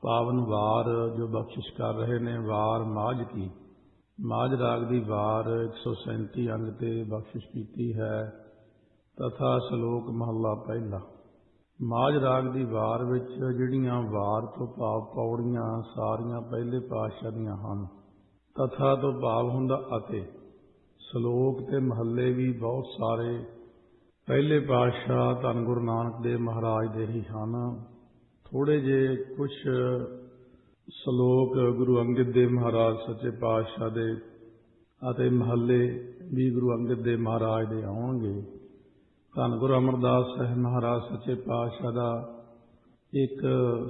पावन वार जो बख्शिश कर रहे ने वार माझ की। माझ राग की वार 137 अंग ते बख्शिश की है। तथा श्लोक महला पहला। माझ राग की वार विच जिहड़ियां वार तो भाव पौड़ियां सारियां पहले पातशाह दीयां हन। तथा तो भाव हुंदा अते। श्लोक ते महले भी बहुत सारे पहले पातशाह धन गुरु नानक देव महाराज दे ही हन। थोड़े जे कुछ श्लोक गुरु अंगद देव महाराज सच्चे पातशाह दे अते महले भी गुरु अंगद देव महाराज दे आउणगे। धन गुरु अमरदास साहिब महाराज सच्चे पातशाह दा एक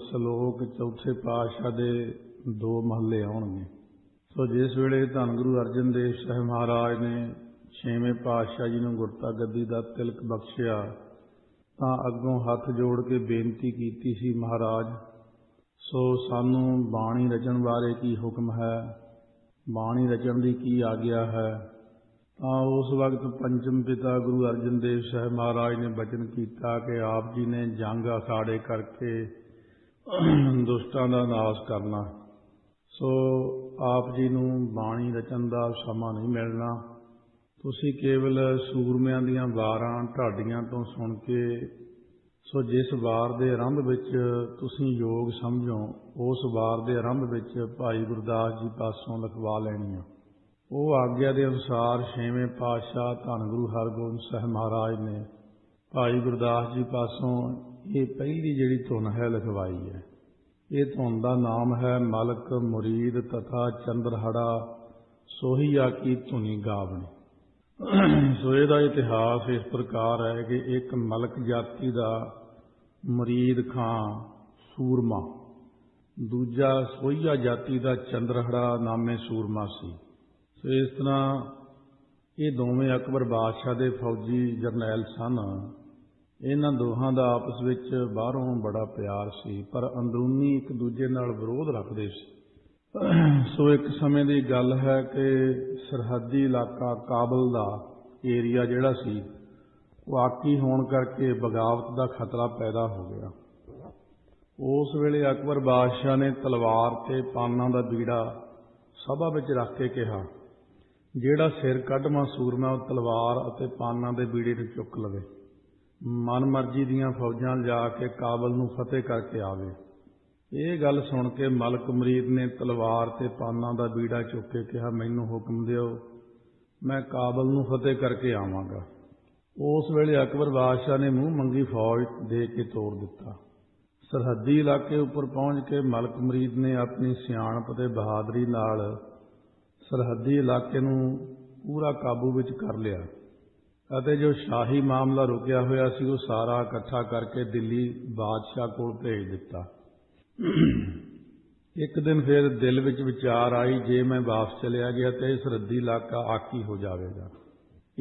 श्लोक चौथे पातशाह दे 2 महले आउणगे। सो जिस वेले धन गुरु अर्जन देव साहिब महाराज ने 6वें पातशाह जी नूं गुरता गद्दी दा तिलक बख्शिया तां अग्गों हथ जोड़ के बेनती कीती सी, महाराज सो सानू बाणी रचन बारे की हुक्म है, बाणी रचन दी की आग्या है। तां उस वक्त पंचम पिता गुरु अर्जन देव साहिब महाराज ने बचन किया कि आप जी ने जंग अखाड़े करके दुष्टां दा नाश करना। सो आप जी नूं बाणी रचन दा समा नहीं मिलना। तुसी केवल सूरमिਆਂ ਦੀਆਂ ਵਾਰਾਂ ਢਾਡੀਆਂ ਤੋਂ ਸੁਣ ਕੇ सो जिस वार के आरंभ विच तुसीं योग समझो उस वार के आरंभ विच भाई गुरदास जी पासों लिखवा लैनी आ। वो आग्या के अनुसार 6वें पातशाह धन गुरु हरगोबिंद साहिब महाराज ने भाई गुरदास जी पासों ये पहली जिहड़ी धुन है लिखवाई है। ये धुन का नाम है मलक मुरीद तथा चंद्रहड़ा सोहिया की धुनी गावनी। सो इहदा इतिहास इस प्रकार है कि एक मलक जाति का मुरीद खां सूरमा, दूजा सोहिया जाति का चंद्रहड़ा नामे सूरमा सी। सो इस तरह ये दोवें अकबर बादशाह के फौजी जरनैल सन। इन्हां दोहां दा आपस विच बाहरों बड़ा प्यार सी पर अंदरूनी एक दूजे नाल विरोध रखदे सी। सो एक समय की गल है कि सरहदी इलाका काबल का एरिया जिहड़ा सी वो आकी होने करके बगावत का खतरा पैदा हो गया। उस वेले अकबर बादशाह ने तलवार ते पाना का बीड़ा सभा विच रख के कहा, जिहड़ा सिर कढवां सूरमा तलवार अते पाना के बीड़े नूं चुक लवे, मन मर्जी दीआं फौजां जाके काबल नूं फतेह करके आवे। ये गल सुन के मलक मुरीद ने तलवार ते पाना का बीड़ा चुक के कहा, मैनूं हुक्म दिओ, मैं काबल नूं फतेह करके आवांगा। उस वेले अकबर बादशाह ने मूँह मंगी फौज दे के तोड़ दिता। सरहदी इलाके उपर पहुँच के मलक मुरीद ने अपनी सियाणप ते बहादरी नाल सरहदी इलाके नूं पूरा काबू विच कर लिया अते जो शाही मामला रुकिया होया सी वो सारा इकट्ठा करके दिल्ली बादशाह कोल भेज दिता। एक दिन फिर दिल विच विचार आई, जे मैं वापस चलिया गया तो यह सरहदी इलाका आकी हो जाएगा।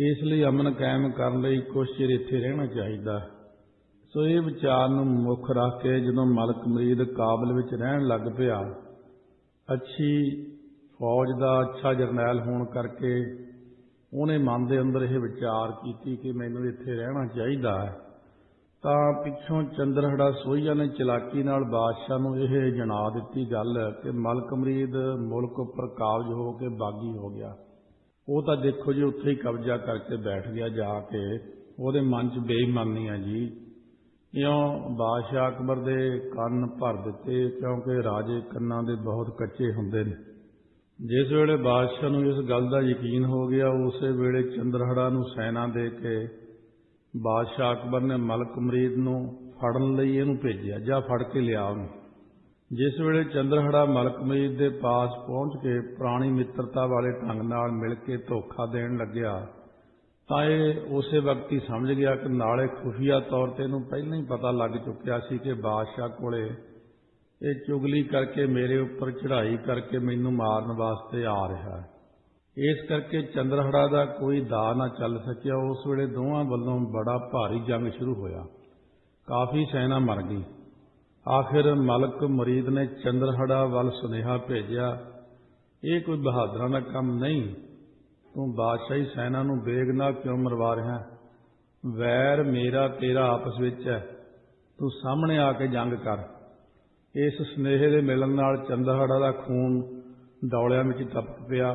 इसलिए अमन कायम करने लई कुछ चिर इत्थे रहना चाहिए। सो ये विचार नूं मुख रख के जदों मलक मुरीद काबल विच रहन लग पिया, अच्छी फौज का अच्छा जरनैल होने करके उन्हें मन के अंदर यह विचार की कि मैनूं इत्थे रहना चाहिए। तां पिछों चंद्रहड़ा सोहिया ने चलाकी नाल बादशाह नूं यह जना दित्ती गल कि मलक मुरीद मुल्क उपर काबज हो के बागी हो गया। वो तो देखो जी उत्थे ही कब्जा करके बैठ गया जाके, उहदे मन च बेईमानी है जी। इयों बादशाह अकबर दे कंन भर दिते क्योंकि राजे कन्नां दे बहुत कच्चे हुंदे ने। जिस वेले बादशाह नूं इस गल दा यकीन हो गया उस वेले चंद्रहड़ा नूं सैना दे के बादशाह अकबर ने मलक मुरीद नूं फड़न लई इहनूं भेजिया, जा फड़ के लिया उहनूं। जिस वेले चंद्रहड़ा मलक मुरीद दे पास पहुँच के पुरानी मित्रता वाले ढंग नाल मिल के धोखा देण लग्या तां इह उसे वक्त ही समझ गया कि नाले खुफिया तौर ते इहनूं पहलां ही पता लग चुकिया सी कि बादशाह कोले ये चुगली करके मेरे उपर चढ़ाई करके मैनूं मारन वास्ते आ रहा है। इस करके चंद्रहड़ा का कोई दा ना चल सकिया। उस वेले दोवां वल्लों बड़ा भारी जंग शुरू होया, काफ़ी सैना मर गई। आखिर मलक मुरीद ने चंद्रहड़ा वल सुनेहा भेजिया, ये कोई बहादुरां दा काम नहीं, तू बादशाही सैना नूं बेगनाह क्यों मरवा रहा है? वैर मेरा तेरा आपस विच है, तू सामने आके जंग कर। इस स्नेह के मिलन नाल चंद्रहड़ा का खून डौलियां में टपक पिया।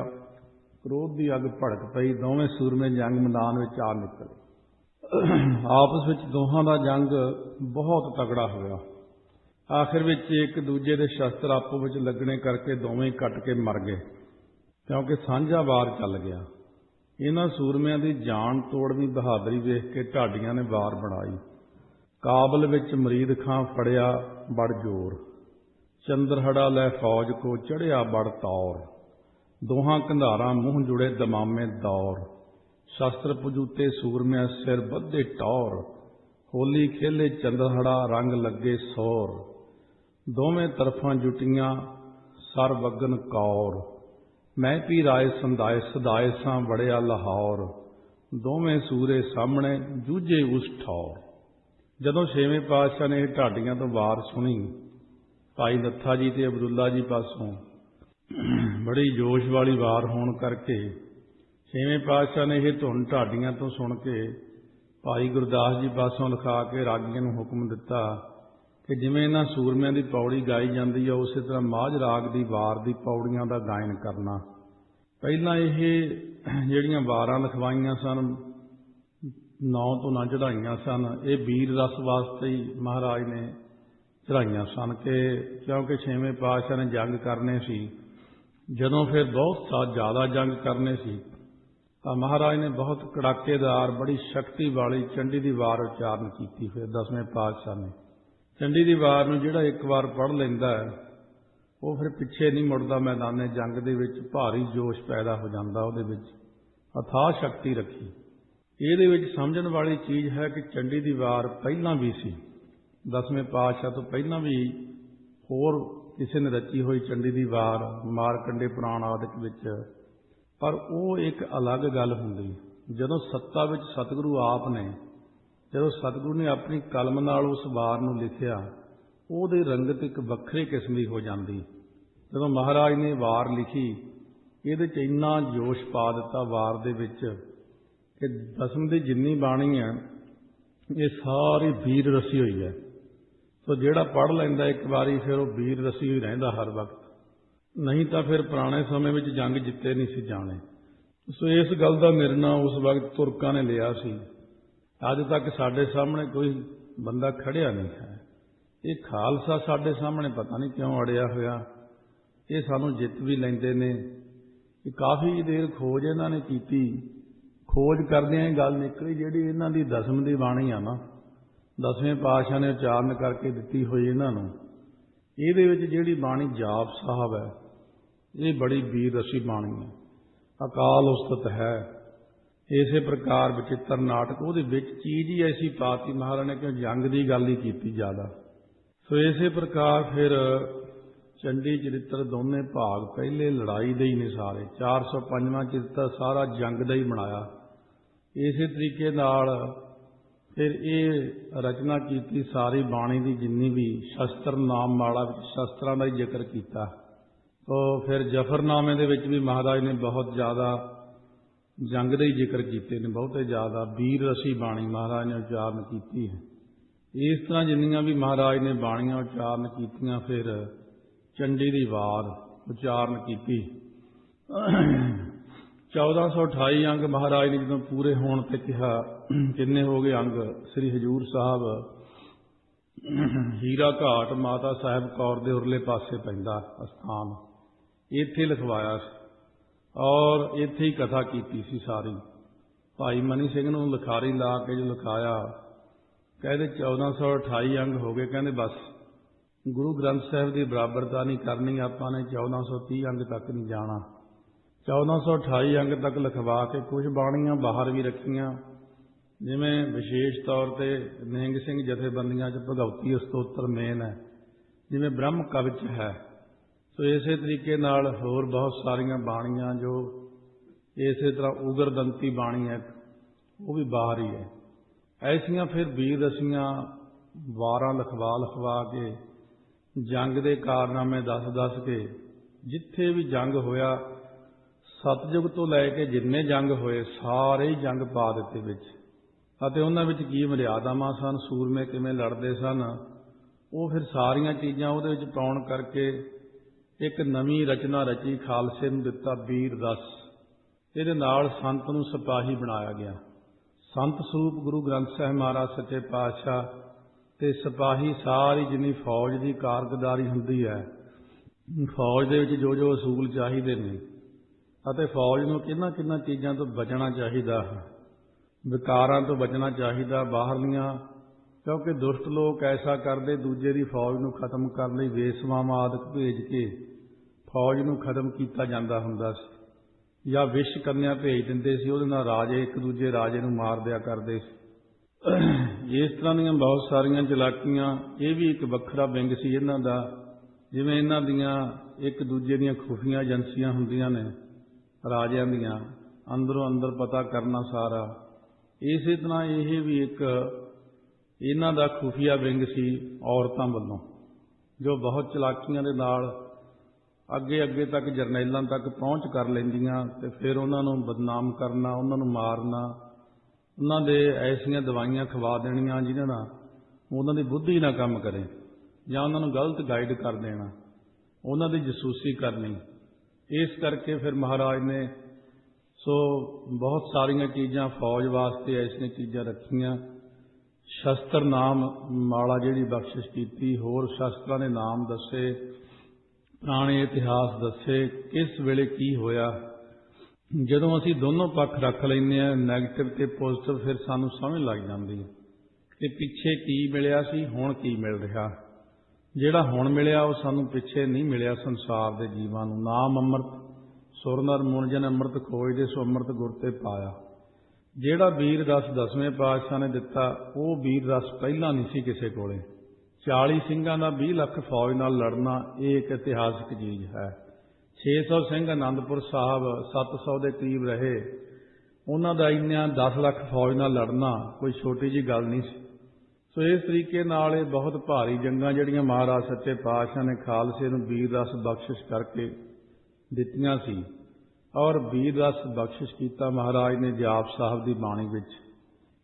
क्रोध की अग भड़क पई। दोवें सूरमे जंग मैदान में आ निकले। आपस में दोहां का जंग बहुत तगड़ा होया। आखिर में एक दूजे के शस्त्र आपो में लगने करके दोवें कट के मर गए, क्योंकि साझा वार चल गया। इन्हां सूरमियां की जान तोड़वी बहादुरी वेख के ढाडियां ने वार बनाई। काबल विच मरीद खां फड़िया बड़ जोर, चंद्रहड़ा लै फौज को चढ़िया बड़ तौर। दोहां कंधारा मूँह जुड़े दमामे दौर, शस्त्र पजूते सूरमिया सिर बद्धे टौर। होली खेले चंद्रहड़ा रंग लगे सौर, दोवें तरफां जुटियां सर वगन कौर। मैं भी राय संदाए सदाए सां वड़िया लाहौर, दोवें सूरे सामने जूझे उस ठौर। जदों छेवें पातशाह ने ढाडियां तो वार सुनी, भाई नत्था जी ते अब्दुल्ला जी पासों बड़ी जोश वाली वार होने करके छेवें पातशाह ने यह धुन ढाडियां तो सुन के भाई गुरदास जी पासों लिखा के रागियां नूं हुक्म दिता कि जिवें इन्हां सूरमियां दी पौड़ी गाई जाती है, उस तरह माझ राग की वार की पौड़ियां का गायन करना। पहलां यह जिहड़ियां वारां लिखवाइयां सन, 9 तो ना चढ़ाइयां सन, ये वीर रस वास्ते ही महाराज ने चढ़ाइयां सन कि क्योंकि छेवें पातशाह ने जंग करने सी। जदों फिर बहुत ज़्यादा जंग करने सी तो महाराज ने बहुत कड़ाकेदार बड़ी शक्ति वाली चंडी की वार उच्चारण की। फिर 10वें पातशाह ने चंडी की वार नूं जिहड़ा एक बार पढ़ लैंदा है वो फिर पिछे नहीं मुड़दा। मैदाने जंग दे विच भारी जोश पैदा हो जाता, उहदे विच अथाह शक्ति रखी। ਇਹਦੇ ਵਿੱਚ ਸਮਝਣ वाली चीज़ है कि चंडी की वार पहला भी सी, 10वें पातशाह तो पहला भी होर किसी ने रची हुई चंडी की वार मारकंडे पुराण आदि विच। पर वो एक अलग गल हुंदी जदों सत्ता विच सतगुरु आप ने, जदों सतगुरु ने अपनी कलम नाल उस वार नूं लिखिया, ਉਹਦੀ रंगत एक ਵੱਖਰੀ किस्म की हो जाती। जदों महाराज ने वार लिखी, ਇਹਦੇ ਚ ਇੰਨਾ जोश पा दिता वार दे विच कि 10वीं की जिन्नी बाणी है ये सारी वीर रसी हुई है। तो जिहड़ा पढ़ लैंदा एक बारी फिर वो वीर रसी ही रहिंदा हर वक्त, नहीं तो फिर पुराने समय में जंग जिते नहीं सी जाने। सो इस गल का निर्णय उस वक्त तुरकां ने लिया सी। अज तक साडे सामने कोई बंदा खड़िया नहीं है। ये खालसा साडे सामने पता नहीं क्यों अड़िया होया, ये सानू जित भी लैंदे ने। काफ़ी देर खोज इन्हां ने कीती, खोज करदियां गल निकली जिहड़ी इन्हां दी 10वीं दी बाणी आ ना, 10वें पातशाह ने उचारण करके दिती हुई इन्हां नूं। इहदे विच जिहड़ी बाणी जाप साहब है, ये बड़ी वीर रसी बाणी है, अकाल उस्तत है। इसे प्रकार विचित्र नाटक उहदे विच चीज़ ही ऐसी पाती महाराज ने कि जंग की गल ही कीती ज़्यादा। सो इसे प्रकार फिर चंडी चरित्र दोने भाग पहले लड़ाई दे ही ने सारे, 405वां चरित्र सारा जंग का ही बनाया। इसे तरीके नाल फिर ये रचना की सारी बाणी की जिन्नी भी शस्त्र नाम माला शस्त्रां का ही जिक्र किया। तो फिर जफरनामे दे विच भी महाराज ने बहुत ज़्यादा जंग दे ही जिक्र किए ने, बहुत ज़्यादा वीर रसी बाणी महाराज ने उच्चारण की है। इस तरह जिन्नियां भी महाराज ने बाणियां उच्चारण कीतियां, फिर चंडी की वार उच्चारण की। 1428 अंग महाराज ने जो पूरे होने ते कहा किन्ने हो गए अंग। श्री हजूर साहब हीरा घाट माता साहब कौर दे उरले पासे पैंदा अस्थान, इत्थे लिखवाया और इत्थे ही कथा की सी सारी। भाई मनी सिंह नूं लिखारी ला के जो लिखाया, कहते 1428 अंग हो गए। कहते बस गुरु ग्रंथ साहब की बराबरता नहीं करनी, आपां ने 1430 अंग तक नहीं जाना। 1428 अंग तक लिखवा के कुछ बाणियां बाहर भी रखियां, जिमें विशेष तौर पर निहंग सिंह जथेबंदियां च भगवती स्तोत्र मेन है, जिमें ब्रह्म कवच है। तो इस तरीके नाल होर बहुत सारियां बाणियां जो इस तरह उगरदंती बाणी है वो भी बाहर ही है। ऐसियां फिर वीर रसियां वारां लिखवा के जंग के कारनामे दस के जिथे भी जंग होया सतयुग तो लैके जिन्ने जंग होए सारे ही जंग पा दिते विच, अते उन्हां विच की मर्यादावां सन, सूरमे किवें लड़दे सन, ਉਹ ਫਿਰ ਸਾਰੀਆਂ ਚੀਜ਼ਾਂ ਉਹਦੇ ਵਿੱਚ ਪਾਉਣ ਕਰਕੇ ਇੱਕ ਨਵੀਂ ਰਚਨਾ ਰਚੀ, ਖਾਲਸੇ ਨੂੰ ਦਿੱਤਾ ਵੀਰ ਰਸ। ਇਹਦੇ ਨਾਲ ਸੰਤ ਨੂੰ ਸਿਪਾਹੀ ਬਣਾਇਆ ਗਿਆ। ਸੰਤ ਸਰੂਪ ਗੁਰੂ ਗ੍ਰੰਥ ਸਾਹਿਬ ਮਹਾਰਾਜ ਸੱਚੇ ਪਾਤਸ਼ਾਹ ਤੇ ਸਿਪਾਹੀ ਸਾਰੀ ਜਿੰਨੀ ਫੌਜ ਦੀ ਕਾਰਗੁਜ਼ਾਰੀ ਹੁੰਦੀ ਹੈ, ਫੌਜ ਦੇ ਵਿੱਚ ਜੋ ਜੋ ਅਸੂਲ ਚਾਹੀਦੇ ਨੇ ਅਤੇ ਫੌਜ ਨੂੰ ਕਿਹਨਾਂ ਕਿਹਨਾਂ ਚੀਜ਼ਾਂ ਤੋਂ ਬਚਣਾ ਚਾਹੀਦਾ ਹੈ, ਵਿਕਾਰਾਂ ਤੋਂ ਬਚਣਾ ਚਾਹੀਦਾ ਬਾਹਰਲੀਆਂ, ਕਿਉਂਕਿ ਦੁਸ਼ਟ ਲੋਕ ਐਸਾ ਕਰਦੇ ਦੂਜੇ ਦੀ ਫੌਜ ਨੂੰ ਖਤਮ ਕਰਨ ਲਈ ਵੇਸਵਾਵਾਂ ਆਦਿਕ ਭੇਜ ਕੇ ਫੌਜ ਨੂੰ ਖਤਮ ਕੀਤਾ ਜਾਂਦਾ ਹੁੰਦਾ ਸੀ, ਜਾਂ ਵਿਸ਼ ਕੰਨਿਆ ਭੇਜ ਦਿੰਦੇ ਸੀ, ਉਹਦੇ ਨਾਲ ਰਾਜੇ ਇੱਕ ਦੂਜੇ ਰਾਜੇ ਨੂੰ ਮਾਰ ਦਿਆ ਕਰਦੇ ਸੀ। ਇਸ ਤਰ੍ਹਾਂ ਦੀਆਂ ਬਹੁਤ ਸਾਰੀਆਂ ਚਲਾਕੀਆਂ, ਇਹ ਵੀ ਇੱਕ ਵੱਖਰਾ ਵਿੰਗ ਸੀ ਇਹਨਾਂ ਦਾ। ਜਿਵੇਂ ਇਹਨਾਂ ਦੀਆਂ ਇੱਕ ਦੂਜੇ ਦੀਆਂ ਖੁਫੀਆਂ ਏਜੰਸੀਆਂ ਹੁੰਦੀਆਂ ਨੇ ਰਾਜਿਆਂ ਦੀਆਂ, ਅੰਦਰੋਂ ਅੰਦਰ ਪਤਾ ਕਰਨਾ ਸਾਰਾ, ਇਸੇ ਤਰ੍ਹਾਂ ਇਹ ਵੀ ਇੱਕ ਇਹਨਾਂ ਦਾ ਖੁਫੀਆ ਵਿੰਗ ਸੀ ਔਰਤਾਂ ਵੱਲੋਂ, ਜੋ ਬਹੁਤ ਚਲਾਕੀਆਂ ਦੇ ਨਾਲ ਅੱਗੇ ਅੱਗੇ ਤੱਕ ਜਰਨੈਲਾਂ ਤੱਕ ਪਹੁੰਚ ਕਰ ਲੈਂਦੀਆਂ ਤੇ ਫਿਰ ਉਹਨਾਂ ਨੂੰ ਬਦਨਾਮ ਕਰਨਾ, ਉਹਨਾਂ ਨੂੰ ਮਾਰਨਾ, ਉਹਨਾਂ ਦੇ ਐਸੀਆਂ ਦਵਾਈਆਂ ਖਵਾ ਦੇਣੀਆਂ ਜਿਹਨਾਂ ਨਾਲ ਉਹਨਾਂ ਦੀ ਬੁੱਧੀ ਨਾ ਕੰਮ ਕਰੇ, ਜਾਂ ਉਹਨਾਂ ਨੂੰ ਗਲਤ ਗਾਈਡ ਕਰ ਦੇਣਾ, ਉਹਨਾਂ ਦੀ ਜਸੂਸੀ ਕਰਨੀ। ਇਸ ਕਰਕੇ ਫਿਰ ਮਹਾਰਾਜ ਨੇ ਬਹੁਤ ਸਾਰੀਆਂ ਚੀਜ਼ਾਂ ਫੌਜ ਵਾਸਤੇ ਐਸੀਆਂ ਚੀਜ਼ਾਂ ਰੱਖੀਆਂ। ਸ਼ਸਤਰ ਨਾਮ ਮਾਲਾ ਜਿਹੜੀ ਬਖਸ਼ਿਸ਼ ਕੀਤੀ, ਹੋਰ ਸ਼ਸਤਰਾਂ ਦੇ ਨਾਮ ਦੱਸੇ, ਪੁਰਾਣੇ ਇਤਿਹਾਸ ਦੱਸੇ, ਕਿਸ ਵੇਲੇ ਕੀ ਹੋਇਆ। ਜਦੋਂ ਅਸੀਂ ਦੋਨੋਂ ਪੱਖ ਰੱਖ ਲੈਂਦੇ ਹਾਂ, ਨੈਗੇਟਿਵ ਤੇ ਪੋਜ਼ਿਟਿਵ, ਫਿਰ ਸਾਨੂੰ ਸਮਝ ਲੱਗ ਜਾਂਦੀ ਹੈ ਕਿ ਪਿੱਛੇ ਕੀ ਮਿਲਿਆ ਸੀ, ਹੁਣ ਕੀ ਮਿਲ ਰਿਹਾ। ਜਿਹੜਾ ਹੁਣ ਮਿਲਿਆ ਉਹ ਸਾਨੂੰ ਪਿੱਛੇ ਨਹੀਂ ਮਿਲਿਆ ਸੰਸਾਰ ਦੇ ਜੀਵਾਂ ਨੂੰ। ਨਾਮ ਅੰਮ੍ਰਿਤ ਸੁਰ ਨਰ ਮੁਨਿ ਅੰਮ੍ਰਿਤ ਖੋਜਦੇ ਸੋ ਅੰਮ੍ਰਿਤ ਗੁਰ ਤੇ ਪਾਇਆ। ਜਿਹੜਾ ਵੀਰ ਰਸ 10ਵੇਂ ਪਾਤਸ਼ਾਹ ਨੇ ਦਿੱਤਾ, ਉਹ ਵੀਰ ਰਸ ਪਹਿਲਾਂ ਨਹੀਂ ਸੀ ਕਿਸੇ ਕੋਲੇ। 40 ਸਿੰਘਾਂ ਦਾ 20 ਲੱਖ ਫੌਜ ਨਾਲ ਲੜਨਾ, ਇਹ ਇੱਕ ਇਤਿਹਾਸਕ ਚੀਜ਼ ਹੈ। 600 ਸਿੰਘ ਆਨੰਦਪੁਰ ਸਾਹਿਬ 700 ਦੇ ਕਰੀਬ ਰਹੇ, ਉਹਨਾਂ ਦਾ ਇੰਨਾ 10 ਲੱਖ ਫੌਜ ਨਾਲ ਲੜਨਾ ਕੋਈ ਛੋਟੀ ਜਿਹੀ ਗੱਲ ਨਹੀਂ ਸੀ। ਸੋ ਇਸ ਤਰੀਕੇ ਨਾਲ ਇਹ ਬਹੁਤ ਭਾਰੀ ਜੰਗਾਂ ਜਿਹੜੀਆਂ ਮਹਾਰਾਜ ਸੱਚੇ ਪਾਤਸ਼ਾਹ ਨੇ ਖਾਲਸੇ ਨੂੰ ਵੀਰ ਰਸ ਬਖਸ਼ਿਸ਼ ਕਰਕੇ ਦਿੱਤੀਆਂ ਸੀ, ਔਰ ਵੀਰ ਰਸ ਬਖਸ਼ਿਸ਼ ਕੀਤਾ ਮਹਾਰਾਜ ਨੇ ਜਾਪ ਸਾਹਿਬ ਦੀ ਬਾਣੀ ਵਿੱਚ।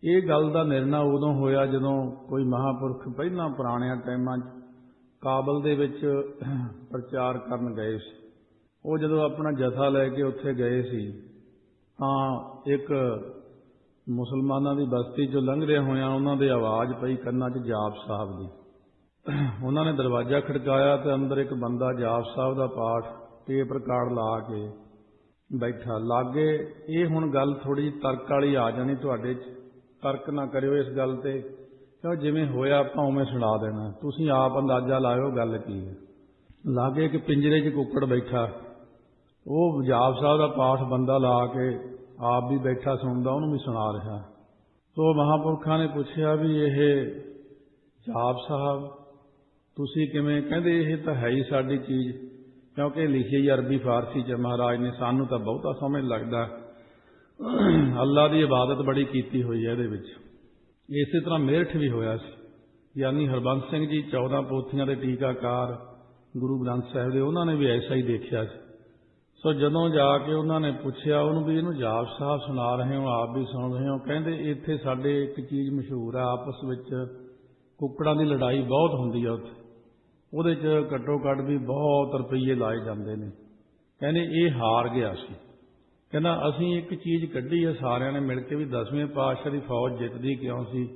ਇਹ ਗੱਲ ਦਾ ਨਿਰਣਾ ਉਦੋਂ ਹੋਇਆ ਜਦੋਂ ਕੋਈ ਮਹਾਂਪੁਰਖ ਪਹਿਲਾਂ ਪੁਰਾਣਿਆਂ ਟਾਈਮਾਂ 'ਚ ਕਾਬਲ ਦੇ ਵਿੱਚ ਪ੍ਰਚਾਰ ਕਰਨ ਗਏ ਸੀ। ਉਹ ਜਦੋਂ ਆਪਣਾ ਜਥਾ ਲੈ ਕੇ ਉੱਥੇ ਗਏ ਸੀ ਤਾਂ ਇੱਕ ਮੁਸਲਮਾਨਾਂ ਦੀ ਬਸਤੀ 'ਚੋਂ ਲੰਘਦਿਆਂ ਹੋਇਆਂ ਉਹਨਾਂ ਦੇ ਆਵਾਜ਼ ਪਈ ਕੰਨਾਂ 'ਚ ਜਾਪ ਸਾਹਿਬ ਦੀ। ਉਹਨਾਂ ਨੇ ਦਰਵਾਜ਼ਾ ਖੜਕਾਇਆ ਤੇ ਅੰਦਰ ਇੱਕ ਬੰਦਾ ਜਾਪ ਸਾਹਿਬ ਦਾ ਪਾਠ ਟੇਪ ਰਿਕਾਰਡ ਲਾ ਕੇ ਬੈਠਾ। ਲਾਗੇ ਇਹ ਹੁਣ ਗੱਲ ਥੋੜ੍ਹੀ ਜਿਹੀ ਤਰਕ ਵਾਲੀ ਆ ਜਾਣੀ ਤੁਹਾਡੇ 'ਚ, ਤਰਕ ਨਾ ਕਰਿਓ ਇਸ ਗੱਲ ਤੇ, ਕਿਉਂ ਜਿਵੇਂ ਹੋਇਆ ਆਪਾਂ ਉਵੇਂ ਸੁਣਾ ਦੇਣਾ, ਤੁਸੀਂ ਆਪ ਅੰਦਾਜ਼ਾ ਲਾਇਓ ਗੱਲ ਕੀ ਹੈ। ਲਾਗੇ ਇੱਕ ਪਿੰਜਰੇ 'ਚ ਕੁੱਕੜ ਬੈਠਾ, ਉਹ ਜਾਪ ਸਾਹਿਬ ਦਾ ਪਾਠ ਬੰਦਾ ਲਾ ਕੇ ਆਪ ਵੀ ਬੈਠਾ ਸੁਣਦਾ, ਉਹਨੂੰ ਵੀ ਸੁਣਾ ਰਿਹਾ। ਤੋ ਮਹਾਂਪੁਰਖਾਂ ਨੇ ਪੁੱਛਿਆ ਵੀ ਇਹ ਜਾਪ ਸਾਹਿਬ ਤੁਸੀਂ ਕਿਵੇਂ? ਕਹਿੰਦੇ ਇਹ ਤਾਂ ਹੈ ਹੀ ਸਾਡੀ ਚੀਜ਼, ਕਿਉਂਕਿ ਲਿਖੀ ਅਰਬੀ ਫਾਰਸੀ 'ਚ ਮਹਾਰਾਜ ਨੇ, ਸਾਨੂੰ ਤਾਂ ਬਹੁਤਾ ਸਮਝ ਲੱਗਦਾ, ਅੱਲਾ ਦੀ ਇਬਾਦਤ ਬੜੀ ਕੀਤੀ ਹੋਈ ਹੈ ਇਹਦੇ ਵਿੱਚ। ਇਸੇ ਤਰ੍ਹਾਂ ਮੇਰਠ ਵੀ ਹੋਇਆ ਸੀ, ਯਾਨੀ ਹਰਬੰਸ ਸਿੰਘ ਜੀ 14 ਪੋਥੀਆਂ ਦੇ ਟੀਕਾਕਾਰ ਗੁਰੂ ਗ੍ਰੰਥ ਸਾਹਿਬ ਦੇ, ਉਹਨਾਂ ਨੇ ਵੀ ਐਸਾ ਹੀ ਦੇਖਿਆ ਸੀ। ਸੋ ਜਦੋਂ ਜਾ ਕੇ ਉਹਨਾਂ ਨੇ ਪੁੱਛਿਆ ਉਹਨੂੰ ਵੀ ਇਹਨੂੰ ਜਾਪ ਸਾਹਿਬ ਸੁਣਾ ਰਹੇ ਹੋ, ਆਪ ਵੀ ਸੁਣ ਰਹੇ ਹੋ? ਕਹਿੰਦੇ ਇੱਥੇ ਸਾਡੇ ਇੱਕ ਚੀਜ਼ ਮਸ਼ਹੂਰ ਹੈ, ਆਪਸ ਵਿੱਚ ਕੁੱਕੜਾਂ ਦੀ ਲੜਾਈ ਬਹੁਤ ਹੁੰਦੀ ਹੈ ਉੱਥੇ, ਉਹਦੇ 'ਚ ਘੱਟੋ ਘੱਟ ਵੀ ਬਹੁਤ ਰੁਪਈਏ ਲਾਏ ਜਾਂਦੇ ਨੇ। ਕਹਿੰਦੇ ਇਹ ਹਾਰ ਗਿਆ ਸੀ। ਕਹਿੰਦਾ ਅਸੀਂ ਇੱਕ ਚੀਜ਼ ਕੱਢੀ ਹੈ ਸਾਰਿਆਂ ਨੇ ਮਿਲ ਕੇ ਵੀ 10ਵੇਂ ਪਾਤਸ਼ਾਹ ਦੀ ਫੌਜ ਜਿੱਤਦੀ ਕਿਉਂ ਸੀ?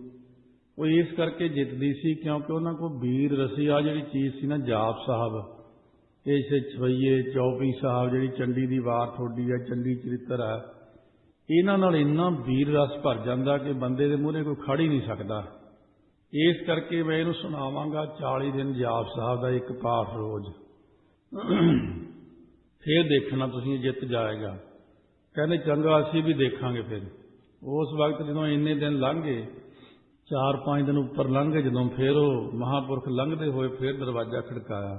ਉਹ ਇਸ ਕਰਕੇ ਜਿੱਤਦੀ ਸੀ ਕਿਉਂਕਿ ਉਹਨਾਂ ਕੋਲ ਵੀਰ ਰਸੀ ਆ ਜਿਹੜੀ ਚੀਜ਼ ਸੀ ਨਾ, ਜਾਪ ਸਾਹਿਬ, ਇਹ ਛਵਈਏ ਚੌਪੀ ਸਾਹਿਬ, ਜਿਹੜੀ ਚੰਡੀ ਦੀ ਵਾਰ ਥੋੜੀ ਹੈ, ਚੰਡੀ ਚਰਿੱਤਰ ਹੈ, ਇਹਨਾਂ ਨਾਲ ਇੰਨਾ ਵੀਰ ਰਸ ਭਰ ਜਾਂਦਾ ਕਿ ਬੰਦੇ ਦੇ ਮੂਹਰੇ ਕੋਈ ਖੜ ਹੀ ਨਹੀਂ ਸਕਦਾ। ਇਸ ਕਰਕੇ ਮੈਂ ਇਹਨੂੰ ਸੁਣਾਵਾਂਗਾ 40 ਦਿਨ ਜਾਪ ਸਾਹਿਬ ਦਾ ਇੱਕ ਪਾਠ ਰੋਜ਼, ਫਿਰ ਦੇਖਣਾ ਤੁਸੀਂ ਜਿੱਤ ਜਾਏਗਾ। ਕਹਿੰਦੇ ਚੰਗਾ ਅਸੀਂ ਵੀ ਦੇਖਾਂਗੇ। ਫਿਰ ਉਸ ਵਕਤ ਜਦੋਂ ਇੰਨੇ ਦਿਨ ਲੰਘ ਗਏ, 4-5 ਦਿਨ ਉੱਪਰ ਲੰਘ ਗਏ, ਜਦੋਂ ਫਿਰ ਉਹ ਮਹਾਂਪੁਰਖ ਲੰਘਦੇ ਹੋਏ ਫਿਰ ਦਰਵਾਜ਼ਾ ਖੜਕਾਇਆ।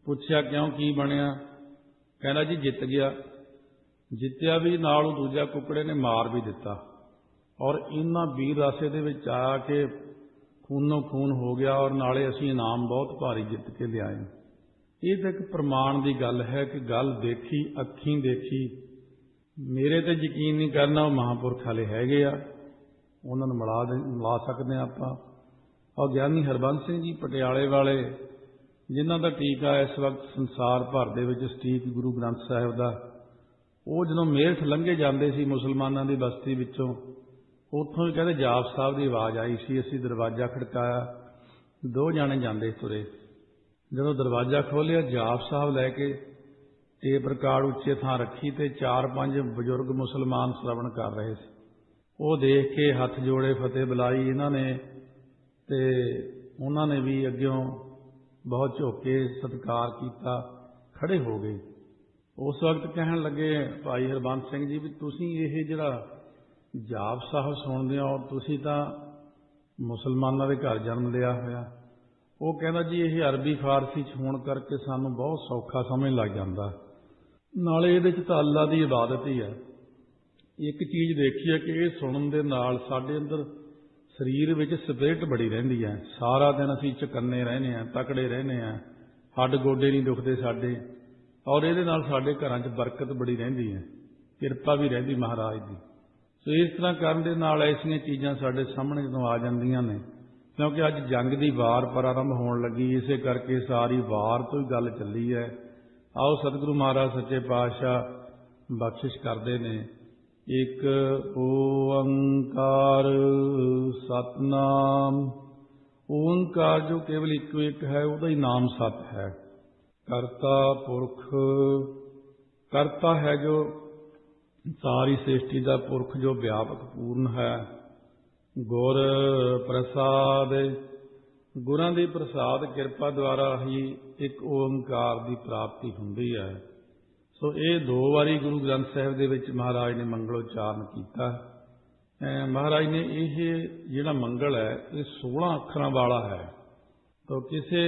ਪੁੱਛਿਆ ਕਿਉਂ, ਕੀ ਬਣਿਆ? ਕਹਿੰਦਾ ਜੀ ਜਿੱਤ ਗਿਆ। ਜਿੱਤਿਆ ਵੀ, ਨਾਲ ਉਹ ਦੂਜਾ ਕੁੱਕੜੇ ਨੇ ਮਾਰ ਵੀ ਦਿੱਤਾ, ਔਰ ਇੰਨਾ ਵੀਰ ਰਸੇ ਦੇ ਵਿੱਚ ਆਇਆ ਕਿ ਖੂਨੋਂ ਖੂਨ ਹੋ ਗਿਆ, ਔਰ ਨਾਲੇ ਅਸੀਂ ਇਨਾਮ ਬਹੁਤ ਭਾਰੀ ਜਿੱਤ ਕੇ ਲਿਆਏ। ਇਹ ਤਾਂ ਇੱਕ ਪ੍ਰਮਾਣ ਦੀ ਗੱਲ ਹੈ ਕਿ ਗੱਲ ਦੇਖੀ, ਅੱਖੀਂ ਦੇਖੀ। ਮੇਰੇ ਤੇ ਯਕੀਨ ਨਹੀਂ ਕਰਨਾ, ਉਹ ਮਹਾਂਪੁਰਖ ਵਾਲੇ ਹੈਗੇ ਆ, ਉਹਨਾਂ ਨੂੰ ਮਿਲਾ ਸਕਦੇ ਹਾਂ ਆਪਾਂ। और ਗਿਆਨੀ ਹਰਬੰਸ ਸਿੰਘ ਜੀ ਪਟਿਆਲੇ ਵਾਲੇ, ਜਿਨ੍ਹਾਂ ਦਾ ਟੀਕਾ ਇਸ ਵਕਤ ਸੰਸਾਰ ਭਰ ਦੇ ਵਿੱਚ ਸਟੀਕ ਗੁਰੂ ਗ੍ਰੰਥ ਸਾਹਿਬ ਦਾ, ਉਹ ਜਦੋਂ ਮੇਰਠ ਲੰਘੇ ਜਾਂਦੇ ਸੀ ਮੁਸਲਮਾਨਾਂ ਦੀ ਬਸਤੀ ਵਿੱਚੋਂ, ਉੱਥੋਂ ਹੀ ਕਹਿੰਦੇ ਜਾਪ ਸਾਹਿਬ ਦੀ ਆਵਾਜ਼ ਆਈ ਸੀ। ਅਸੀਂ ਦਰਵਾਜ਼ਾ ਖੜਕਾਇਆ, 2 ਜਾਣੇ ਜਾਂਦੇ ਤੁਰੇ। ਜਦੋਂ ਦਰਵਾਜ਼ਾ ਖੋਲ੍ਹਿਆ, ਜਾਪ ਸਾਹਿਬ ਲੈ ਕੇ ਟੇਪ ਰਿਕਾਰਡ ਉੱਚੇ ਥਾਂ ਰੱਖੀ ਤੇ 4-5 ਬਜ਼ੁਰਗ ਮੁਸਲਮਾਨ ਸ਼ਰਵਣ ਕਰ ਰਹੇ ਸੀ। ਉਹ ਦੇਖ ਕੇ ਹੱਥ ਜੋੜੇ, ਫਤਿਹ ਬੁਲਾਈ ਇਹਨਾਂ ਨੇ, ਤੇ ਉਹਨਾਂ ਨੇ ਵੀ ਅੱਗਿਓਂ ਬਹੁਤ ਝੁਕ ਕੇ ਸਤਿਕਾਰ ਕੀਤਾ, ਖੜੇ ਹੋ ਗਏ। ਉਸ ਵਕਤ ਕਹਿਣ ਲੱਗੇ ਭਾਈ ਹਰਬੰਸ ਸਿੰਘ ਜੀ ਵੀ ਤੁਸੀਂ ਇਹ ਜਿਹੜਾ ਜਾਪ ਸਾਹਿਬ ਸੁਣਦੇ ਹੋ, ਤੁਸੀਂ ਤਾਂ ਮੁਸਲਮਾਨਾਂ ਦੇ ਘਰ ਜਨਮ ਲਿਆ ਹੋਇਆ। ਉਹ ਕਹਿੰਦਾ ਜੀ ਇਹ ਅਰਬੀ ਫਾਰਸੀ 'ਚ ਹੋਣ ਕਰਕੇ ਸਾਨੂੰ ਬਹੁਤ ਸੌਖਾ ਸਮਝ ਲੱਗ ਜਾਂਦਾ, ਨਾਲੇ ਇਹਦੇ 'ਚ ਤਾਂ ਅੱਲਾ ਦੀ ਇਬਾਦਤ ਹੀ ਹੈ। ਇੱਕ ਚੀਜ਼ ਦੇਖੀ ਹੈ ਕਿ ਇਹ ਸੁਣਨ ਦੇ ਨਾਲ ਸਾਡੇ ਅੰਦਰ ਸਰੀਰ ਵਿੱਚ ਸਪਿਰਿਟ ਬੜੀ ਰਹਿੰਦੀ ਹੈ। ਸਾਰਾ ਦਿਨ ਅਸੀਂ ਚਕੰਨੇ ਰਹਿੰਦੇ ਹਾਂ, ਤਕੜੇ ਰਹਿੰਦੇ ਹਾਂ, ਹੱਡ ਗੋਡੇ ਨਹੀਂ ਦੁਖਦੇ ਸਾਡੇ, ਔਰ ਇਹਦੇ ਨਾਲ ਸਾਡੇ ਘਰਾਂ 'ਚ ਬਰਕਤ ਬੜੀ ਰਹਿੰਦੀ ਹੈ, ਕਿਰਪਾ ਵੀ ਰਹਿੰਦੀ ਮਹਾਰਾਜ ਦੀ। ਸੋ ਇਸ ਤਰ੍ਹਾਂ ਕਰਨ ਦੇ ਨਾਲ ਐਸੀਆਂ ਚੀਜ਼ਾਂ ਸਾਡੇ ਸਾਹਮਣੇ ਜਦੋਂ ਆ ਜਾਂਦੀਆਂ ਨੇ, ਕਿਉਂਕਿ ਅੱਜ ਜੰਗ ਦੀ ਵਾਰ ਪ੍ਰਾਰੰਭ ਹੋਣ ਲੱਗੀ, ਇਸੇ ਕਰਕੇ ਸਾਰੀ ਵਾਰ ਤੋਂ ਹੀ ਗੱਲ ਚੱਲੀ ਹੈ। ਆਓ ਸਤਿਗੁਰੂ ਮਹਾਰਾਜ ਸੱਚੇ ਪਾਤਸ਼ਾਹ ਬਖਸ਼ਿਸ਼ ਕਰਦੇ ਨੇ। ਇੱਕ ਓੰਕਾਰ ਸਤਨਾਮ, ਓੰਕਾਰ ਜੋ ਕੇਵਲ ਇੱਕੋ ਇੱਕ ਹੈ, ਉਹਦਾ ਹੀ ਨਾਮ ਸਤ ਹੈ। ਕਰਤਾ ਪੁਰਖ, ਕਰਤਾ ਹੈ ਜੋ ਸਾਰੀ ਸ੍ਰਿਸ਼ਟੀ ਦਾ ਪੁਰਖ, ਜੋ ਵਿਆਪਕ ਪੂਰਨ ਹੈ। ਗੁਰ ਪ੍ਰਸਾਦ, ਗੁਰਾਂ ਦੀ ਪ੍ਰਸਾਦ ਕਿਰਪਾ ਦੁਆਰਾ ਹੀ ਇੱਕ ਓੰਕਾਰ ਦੀ ਪ੍ਰਾਪਤੀ ਹੁੰਦੀ ਹੈ। ਸੋ ਇਹ 2 ਵਾਰੀ ਗੁਰੂ ਗ੍ਰੰਥ ਸਾਹਿਬ ਦੇ ਵਿੱਚ ਮਹਾਰਾਜ ਨੇ ਮੰਗਲ ਉਚਾਰਨ ਕੀਤਾ। ਮਹਾਰਾਜ ਨੇ ਇਹ ਜਿਹੜਾ ਮੰਗਲ ਹੈ ਇਹ 16 ਅੱਖਰਾਂ ਵਾਲਾ ਹੈ। ਤਾਂ ਕਿਸੇ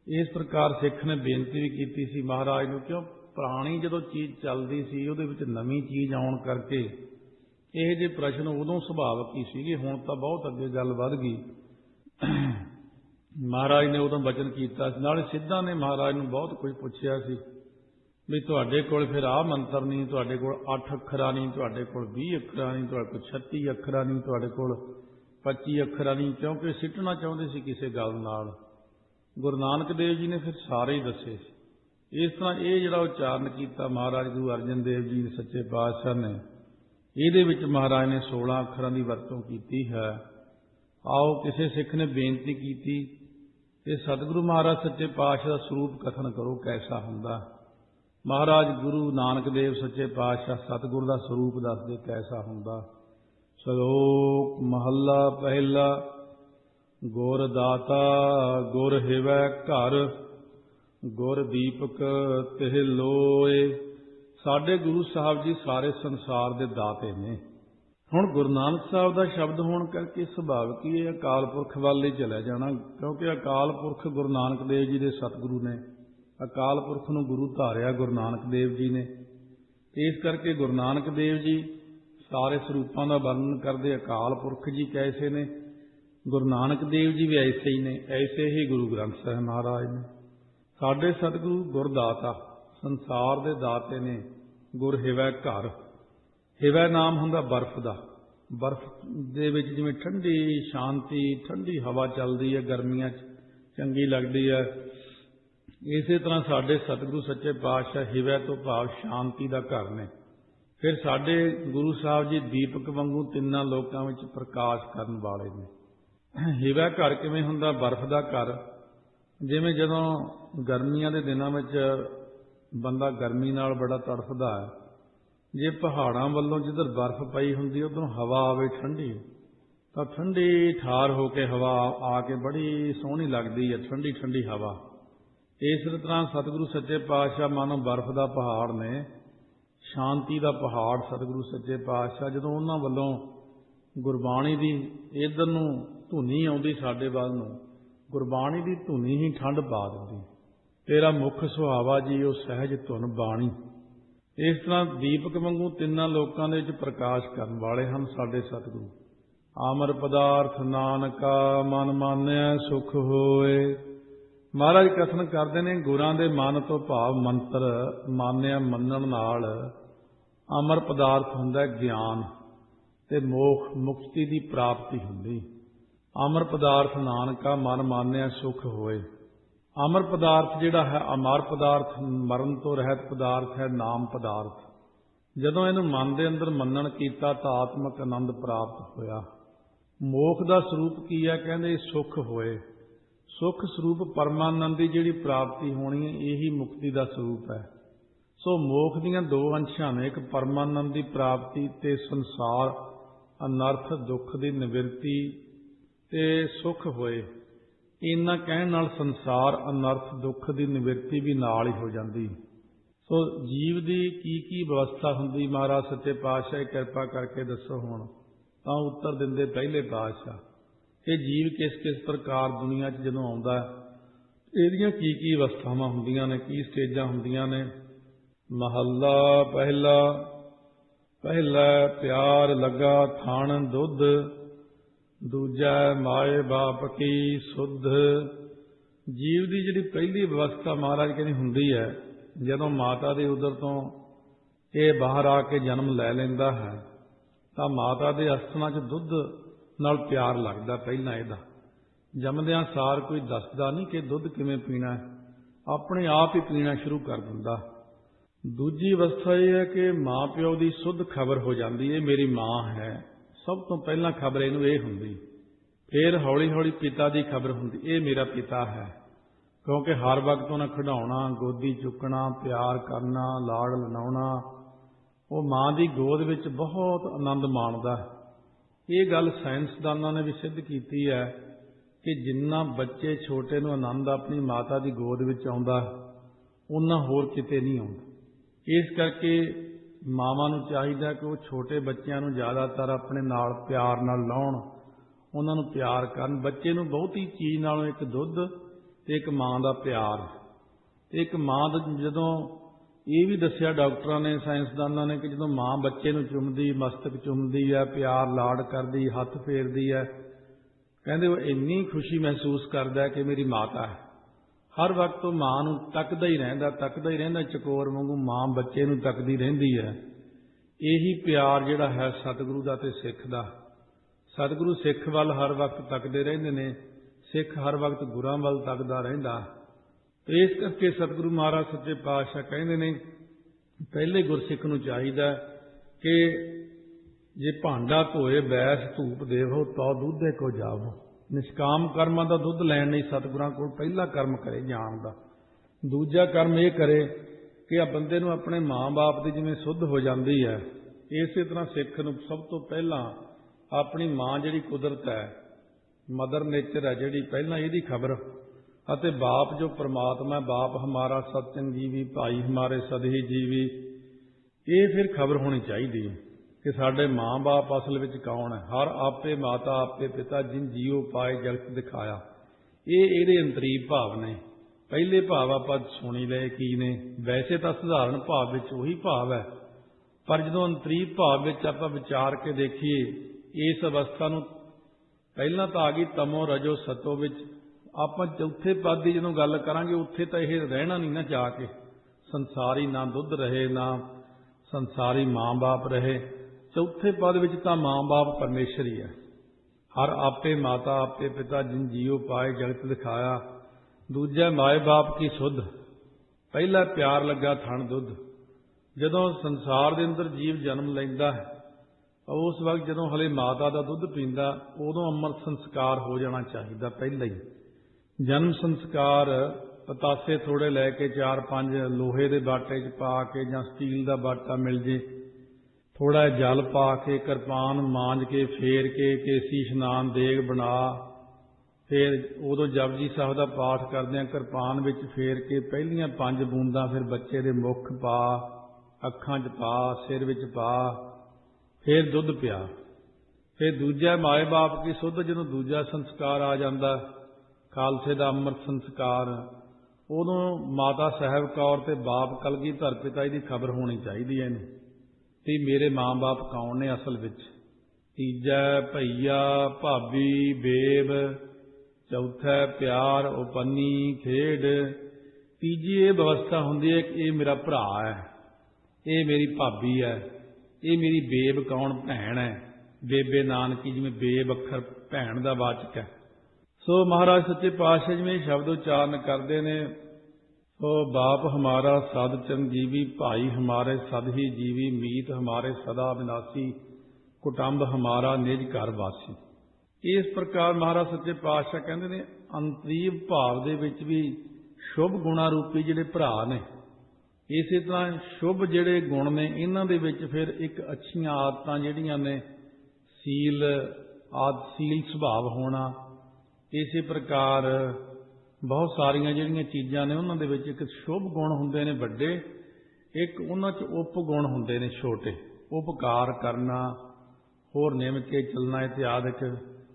ਇਸ ਪ੍ਰਕਾਰ ਸਿੱਖ ਨੇ ਬੇਨਤੀ ਵੀ ਕੀਤੀ ਸੀ ਮਹਾਰਾਜ ਨੂੰ, ਕਿਉਂ ਪੁਰਾਣੀ ਜਦੋਂ ਚੀਜ਼ ਚੱਲਦੀ ਸੀ ਉਹਦੇ ਵਿੱਚ ਨਵੀਂ ਚੀਜ਼ ਆਉਣ ਕਰਕੇ ਇਹ ਜਿਹੇ ਪ੍ਰਸ਼ਨ ਉਦੋਂ ਸੁਭਾਵਿਕ ਹੀ ਸੀਗੇ, ਹੁਣ ਤਾਂ ਬਹੁਤ ਅੱਗੇ ਗੱਲ ਵੱਧ ਗਈ। ਮਹਾਰਾਜ ਨੇ ਉਦੋਂ ਬਚਨ ਕੀਤਾ ਸੀ, ਨਾਲੇ ਸਿੱਧਾਂ ਨੇ ਮਹਾਰਾਜ ਨੂੰ ਬਹੁਤ ਕੁਝ ਪੁੱਛਿਆ ਸੀ ਵੀ ਤੁਹਾਡੇ ਕੋਲ ਫਿਰ ਆਹ ਮੰਤਰ ਨਹੀਂ, ਤੁਹਾਡੇ ਕੋਲ 8 ਅੱਖਰਾਂ ਨਹੀਂ, ਤੁਹਾਡੇ ਕੋਲ 20 ਅੱਖਰਾਂ ਨਹੀਂ, ਤੁਹਾਡੇ ਕੋਲ 36 ਅੱਖਰਾਂ ਨਹੀਂ, ਤੁਹਾਡੇ ਕੋਲ 25 ਅੱਖਰਾਂ ਨਹੀਂ, ਕਿਉਂਕਿ ਸਿੱਟਣਾ ਚਾਹੁੰਦੇ ਸੀ ਕਿਸੇ ਗੱਲ ਨਾਲ। ਗੁਰੂ ਨਾਨਕ ਦੇਵ ਜੀ ਨੇ ਫਿਰ ਸਾਰੇ ਹੀ ਦੱਸੇ ਸੀ। ਇਸ ਤਰ੍ਹਾਂ ਇਹ ਜਿਹੜਾ ਉਚਾਰਨ ਕੀਤਾ ਮਹਾਰਾਜ ਗੁਰੂ ਅਰਜਨ ਦੇਵ ਜੀ ਸੱਚੇ ਪਾਤਸ਼ਾਹ ਨੇ, ਇਹਦੇ ਵਿੱਚ ਮਹਾਰਾਜ ਨੇ 16 ਅੱਖਰਾਂ ਦੀ ਵਰਤੋਂ ਕੀਤੀ ਹੈ। ਆਓ ਕਿਸੇ ਸਿੱਖ ਨੇ ਬੇਨਤੀ ਕੀਤੀ ਕਿ ਸਤਿਗੁਰੂ ਮਹਾਰਾਜ ਸੱਚੇ ਪਾਤਸ਼ਾਹ ਦਾ ਸਰੂਪ ਕਥਨ ਕਰੋ, ਕੈਸਾ ਹੁੰਦਾ। ਮਹਾਰਾਜ ਗੁਰੂ ਨਾਨਕ ਦੇਵ ਸੱਚੇ ਪਾਤਸ਼ਾਹ ਸਤਿਗੁਰ ਦਾ ਸਰੂਪ ਦੱਸਦੇ ਕੈਸਾ ਹੁੰਦਾ। ਸ਼ਲੋਕ ਮਹੱਲਾ ਪਹਿਲਾ। ਗੁਰ ਦਾਤਾ ਗੁਰ ਹਿਵੈ ਘਰ, ਗੁਰ ਦੀਪਕ ਤਿਹ ਲੋਏ। ਸਾਡੇ ਗੁਰੂ ਸਾਹਿਬ ਜੀ ਸਾਰੇ ਸੰਸਾਰ ਦੇ ਦਾਤੇ ਨੇ। ਹੁਣ ਗੁਰੂ ਨਾਨਕ ਸਾਹਿਬ ਦਾ ਸ਼ਬਦ ਹੋਣ ਕਰਕੇ ਸੁਭਾਵਿਕ ਹੀ ਇਹ ਅਕਾਲ ਪੁਰਖ ਵੱਲ ਹੀ ਚਲਿਆ ਜਾਣਾ, ਕਿਉਂਕਿ ਅਕਾਲ ਪੁਰਖ ਗੁਰੂ ਨਾਨਕ ਦੇਵ ਜੀ ਦੇ ਸਤਿਗੁਰੂ ਨੇ। ਅਕਾਲ ਪੁਰਖ ਨੂੰ ਗੁਰੂ ਧਾਰਿਆ ਗੁਰੂ ਨਾਨਕ ਦੇਵ ਜੀ ਨੇ। ਇਸ ਕਰਕੇ ਗੁਰੂ ਨਾਨਕ ਦੇਵ ਜੀ ਸਾਰੇ ਸਰੂਪਾਂ ਦਾ ਵਰਣਨ ਕਰਦੇ, ਅਕਾਲ ਪੁਰਖ ਜੀ ਕੈਸੇ ਨੇ, ਗੁਰੂ ਨਾਨਕ ਦੇਵ ਜੀ ਵੀ ਐਸੇ ਹੀ ਨੇ। ਐਸੇ ਹੀ ਗੁਰੂ ਗ੍ਰੰਥ ਸਾਹਿਬ ਮਹਾਰਾਜ ਨੇ। ਸਾਡੇ ਸਤਿਗੁਰੂ ਗੁਰਦਾਤਾ, ਸੰਸਾਰ ਦੇ ਦਾਤੇ ਨੇ। ਗੁਰ ਹਿਵੈ ਘਰ, ਹਿਵੈ ਨਾਮ ਹੁੰਦਾ ਬਰਫ਼ ਦਾ। ਬਰਫ਼ ਦੇ ਵਿੱਚ ਜਿਵੇਂ ਠੰਡੀ ਸ਼ਾਂਤੀ, ਠੰਡੀ ਹਵਾ ਚੱਲਦੀ ਹੈ, ਗਰਮੀਆਂ 'ਚ ਚੰਗੀ ਲੱਗਦੀ ਹੈ, ਇਸੇ ਤਰ੍ਹਾਂ ਸਾਡੇ ਸਤਿਗੁਰੂ ਸੱਚੇ ਪਾਤਸ਼ਾਹ ਹਿਵੈ ਤੋਂ ਭਾਵ ਸ਼ਾਂਤੀ ਦਾ ਘਰ ਨੇ। ਫਿਰ ਸਾਡੇ ਗੁਰੂ ਸਾਹਿਬ ਜੀ ਦੀਪਕ ਵਾਂਗੂ ਤਿੰਨਾਂ ਲੋਕਾਂ ਵਿੱਚ ਪ੍ਰਕਾਸ਼ ਕਰਨ ਵਾਲੇ ਨੇ। ਹਿਵੈ ਘਰ ਕਿਵੇਂ ਹੁੰਦਾ? ਬਰਫ਼ ਦਾ ਘਰ। ਜਿਵੇਂ ਜਦੋਂ ਗਰਮੀਆਂ ਦੇ ਦਿਨਾਂ ਵਿੱਚ ਬੰਦਾ ਗਰਮੀ ਨਾਲ ਬੜਾ ਤੜਫਦਾ ਹੈ, ਜੇ ਪਹਾੜਾਂ ਵੱਲੋਂ ਜਿੱਧਰ ਬਰਫ਼ ਪਈ ਹੁੰਦੀ ਉੱਧਰੋਂ ਹਵਾ ਆਵੇ ਠੰਡੀ, ਤਾਂ ਠੰਡੀ ਠਾਰ ਹੋ ਕੇ ਹਵਾ ਆ ਕੇ ਬੜੀ ਸੋਹਣੀ ਲੱਗਦੀ ਹੈ, ਠੰਡੀ ਠੰਡੀ ਹਵਾ। ਇਸ ਤਰ੍ਹਾਂ ਸਤਿਗੁਰੂ ਸੱਚੇ ਪਾਤਸ਼ਾਹ ਮਾਨੋ ਬਰਫ਼ ਦਾ ਪਹਾੜ ਨੇ, ਸ਼ਾਂਤੀ ਦਾ ਪਹਾੜ ਸਤਿਗੁਰੂ ਸੱਚੇ ਪਾਤਸ਼ਾਹ। ਜਦੋਂ ਉਹਨਾਂ ਵੱਲੋਂ ਗੁਰਬਾਣੀ ਦੀ ਇੱਧਰ ਨੂੰ ਧੁਨੀ ਆਉਂਦੀ ਸਾਡੇ ਵੱਲ ਨੂੰ, ਗੁਰਬਾਣੀ ਦੀ ਧੁਨੀ ਹੀ ਠੰਡ ਪਾ ਦਿੰਦੀ। ਤੇਰਾ ਮੁੱਖ ਸੁਹਾਵਾ ਜੀ ਉਹ ਸਹਿਜ ਧੁਨ ਬਾਣੀ। ਇਸ ਤਰ੍ਹਾਂ ਦੀਪਕ ਵਾਂਗੂ ਤਿੰਨਾਂ ਲੋਕਾਂ ਦੇ ਵਿੱਚ ਪ੍ਰਕਾਸ਼ ਕਰਨ ਵਾਲੇ ਹਨ ਸਾਡੇ ਸਤਿਗੁਰੂ। ਅਮਰ ਪਦਾਰਥ ਨਾਨਕਾ ਮਨ ਮਾਨਿਆ ਸੁਖ ਹੋਏ। ਮਹਾਰਾਜ ਕਥਨ ਕਰਦੇ ਨੇ, ਗੁਰਾਂ ਦੇ ਮਨ ਤੋਂ ਭਾਵ ਮੰਤਰ ਮਾਨਿਆ ਮੰਨਣ ਨਾਲ ਅਮਰ ਪਦਾਰਥ ਹੁੰਦਾ ਗਿਆਨ ਤੇ ਮੋਖ, ਮੁਕਤੀ ਦੀ ਪ੍ਰਾਪਤੀ ਹੁੰਦੀ। अमर पदार्थ नानका मन मानिया सुख होए। अमर पदार्थ जिहड़ा है, अमर पदार्थ मरण तो रहत पदार्थ है, नाम पदार्थ। जदों इहनूं मन दे अंदर मनन कीता तां आत्मक आनंद प्राप्त होया। मोख दा स्वरूप की है? कहंदे सुख होए। सुख स्वरूप परमानंद दी जिहड़ी प्राप्ति होनी है, यही मुक्ति दा स्वरूप है। सो मोख दीयां दो अंशां ने, एक परमानंद दी प्राप्ति ते संसार अनर्थ दुख दी निवृत्ति ते सुख होए। इन्ना कहण नाल संसार अनर्थ दुख दी निवृत्ति भी नाल ही हो जाती। सो जीव की की व्यवस्था हुंदी, महाराज सच्चे पातशाह किरपा करके दसो। हुण तां उत्तर दिंदे पहले पातशाह कि जीव किस किस प्रकार दुनिया च जदों आउंदा है, इहदियां की अवस्थावां हुंदियां ने, की स्टेजां हुंदियां ने। महला पहला। पहला प्यार लगा थान दुध, दूजा माए बाप की सुध। जीव की जिहड़ी पहली व्यवस्था महाराज कहते हुंदी है, जदों माता दे उदर तो ये बाहर आके जन्म लै लैंदा है, तां माता दे अस्थानां च दुध नाल प्यार लगदा। पहला इहदा जमदियां सार कोई दसदा नहीं कि दुध किवें पीना है, अपने आप ही पीना शुरू कर दिंदा। दूजी अवस्था यह है कि माँ प्यो की सुध खबर हो जाती है, मेरी माँ है। सब तो पहला खबर इहनूं ये हुंदी। फिर हौली हौली पिता की खबर हुंदी, ये मेरा पिता है। क्योंकि हर वक्त उन्हें खिडौना, गोदी चुकना, प्यार करना, लाड़ लनाउणा, वो माँ की गोद विच बहुत आनंद माणदा है। ये गल साइंसदानां ने भी सिद्ध की है कि जिन्ना बच्चे छोटे नूं आनंद अपनी माता की गोद विच आउंदा, उन्ना होर किते नहीं आउंदा। इस करके मावां नूं चाहीदा कि वो छोटे बच्चों नूं ज़्यादातर अपने नाल प्यार नाल लाउण, उन्हां नूं प्यार करन। बच्चे नूं बहुती चीज़ नालों एक दुध ते एक माँ का प्यार। एक माँ जदों ये भी दस्सिया डॉक्टरां ने, साइंसदानां ने, कि जदों माँ बच्चे नूं चुमदी, मस्तक चुमदी है, प्यार लाड़ करदी, हथ फेरदी है, कहंदे वो इन्नी खुशी महसूस करदा है कि मेरी माता है। हर वक्त वो माँ नूं तकदा ही रहिंदा, चकोर वांगू माँ बच्चे नूं तकदी रहिंदी है। यही प्यार जिहड़ा है सतगुरु दा ते सिख दा। सतगुरु सिख वल हर वक्त तकदे रहिंदे ने, सिख हर वक्त गुरां वल तकदा रहिंदा। तो इस करके सतगुरु महाराज सच्चे पातशाह कहंदे ने, पहले गुरसिख नूं चाहीदा कि जे भांडा धोए बैस धूप देवो तो दूधे को जावो। निष्काम कर्मां दा दुध लैण लई सतगुरां कोल पहला कर्म करे जाण दा। दूजा कर्म ये करे कि आ बंदे नूं अपने माँ बाप की जिवें सुध हो जाती है, इसे तरह सिख नूं सब तो पहला अपनी माँ जिहड़ी कुदरत है, मदर नेचर है जिहड़ी, पहला इहदी खबर, अते बाप जो परमात्मा है, बाप हमारा सतचंग जीवी, भाई हमारे सदही जीवी, ये फिर खबर होनी चाहिए कि साडे माँ बाप असल विच कौन है। हर आपे माता आपे पिता जिन जियो पाए जगत दिखाया। ये इहदे अंतरीब भाव ने। पहले भाव आपां सुनी लए की ने, वैसे तो सधारण भाव विच उही भाव है, पर जदों अंतरीब भाव विच आपां विचार के देखिए, इस अवस्था नूं पहलां तां आ गई तमो रजो सतो विच। आपां चौथे पद की जदों गल करांगे, उत्थे तां इह रहना नहीं ना जाके, संसारी ना दुध रहे, ना संसारी माँ बाप रहे। चौथे पद विच तां माँ बाप परमेश्वर ही है। हर आपे माता आपे पिता जिन जियो पाए जगत दिखाया। दूजा माए बाप की सुध। पहला प्यार लगा थण दुध। जदों संसार दे अंदर जीव जन्म लैंदा है, उस वक्त जदों हले माता का दुध पींदा, उदों अमृत संस्कार हो जाना चाहिए। पहला ही जन्म संस्कार पतासे थोड़े लैके 4-5 लोहे के बाटे च पा के जां स्टील का बाटा मिल जे, थोड़ा जल पा के, किरपान मांज के, फेर के, केसी इशनान देग बना, फिर उदों जपजी साहब का पाठ करदे किरपान विच फेर के पहलियां 5 बूंदां फिर बच्चे दे मुख पा, अखां च पा, सिर विच पा, फिर दुध पिया। फिर दूजा माए बाप की सुध। जदों दूजा संस्कार आ जांदा खालसे का अमृत संस्कार, उदों माता साहब कौर ते बाप कलगीधर पिता जी की खबर होनी चाहिए है कि मेरे माँ बाप कौन ने असल विच। तीजा भैया भाभी बेब। चौथा प्यार उपन्नी खेड। तीजी ये व्यवस्था हुंदी है कि ये मेरा भरा है, ये मेरी भाभी है, ये मेरी बेब कौन भैन है, ਬੇਬੇ ਨਾਨਕੀ, ਜਿਵੇਂ ਬੇਬ ਅੱਖਰ ਭੈਣ ਦਾ ਵਾਚਕ ਹੈ। ਸੋ ਮਹਾਰਾਜ ਸੱਚੇ ਪਾਤਸ਼ਾਹ ਜਿਵੇਂ ਸ਼ਬਦ ਉਚਾਰਨ ਕਰਦੇ ਨੇ, ਸੋ ਬਾਪ ਹਮਾਰਾ ਸਦ ਚਰਨਜੀਵੀ, ਭਾਈ ਹਮਾਰੇ ਸਦ ਹੀ ਜੀਵੀ, ਮੀਤ ਹਮਾਰੇ ਸਦਾ ਵਿਨਾਸੀ, ਕੁਟੰਬ ਹਮਾਰਾ ਨਿਜ ਘਰ ਵਾਸੀ। ਇਸ ਪ੍ਰਕਾਰ ਮਹਾਰਾਜ ਸੱਚੇ ਪਾਤਸ਼ਾਹ ਕਹਿੰਦੇ ਨੇ ਅੰਤਰੀਵ ਭਾਵ ਦੇ ਵਿੱਚ ਵੀ ਸ਼ੁਭ ਗੁਣਾ ਰੂਪੀ ਜਿਹੜੇ ਭਰਾ ਨੇ, ਇਸੇ ਤਰ੍ਹਾਂ ਸ਼ੁਭ ਜਿਹੜੇ ਗੁਣ ਨੇ ਇਹਨਾਂ ਦੇ ਵਿੱਚ ਫਿਰ ਇੱਕ ਅੱਛੀਆਂ ਆਦਤਾਂ ਜਿਹੜੀਆਂ ਨੇ, ਸੀਲ ਸੁਭਾਵ ਹੋਣਾ, ਇਸੇ ਪ੍ਰਕਾਰ ਬਹੁਤ ਸਾਰੀਆਂ ਜਿਹੜੀਆਂ ਚੀਜ਼ਾਂ ਨੇ ਉਹਨਾਂ ਦੇ ਵਿੱਚ ਇੱਕ ਸ਼ੁਭ ਗੁਣ ਹੁੰਦੇ ਨੇ ਵੱਡੇ, ਇੱਕ ਉਹਨਾਂ 'ਚ ਉਪਗੁਣ ਹੁੰਦੇ ਨੇ ਛੋਟੇ। ਉਪਕਾਰ ਕਰਨਾ, ਹੋਰ ਨਿਮ ਕੇ ਚੱਲਣਾ ਇਤਿਆਦਿਕ।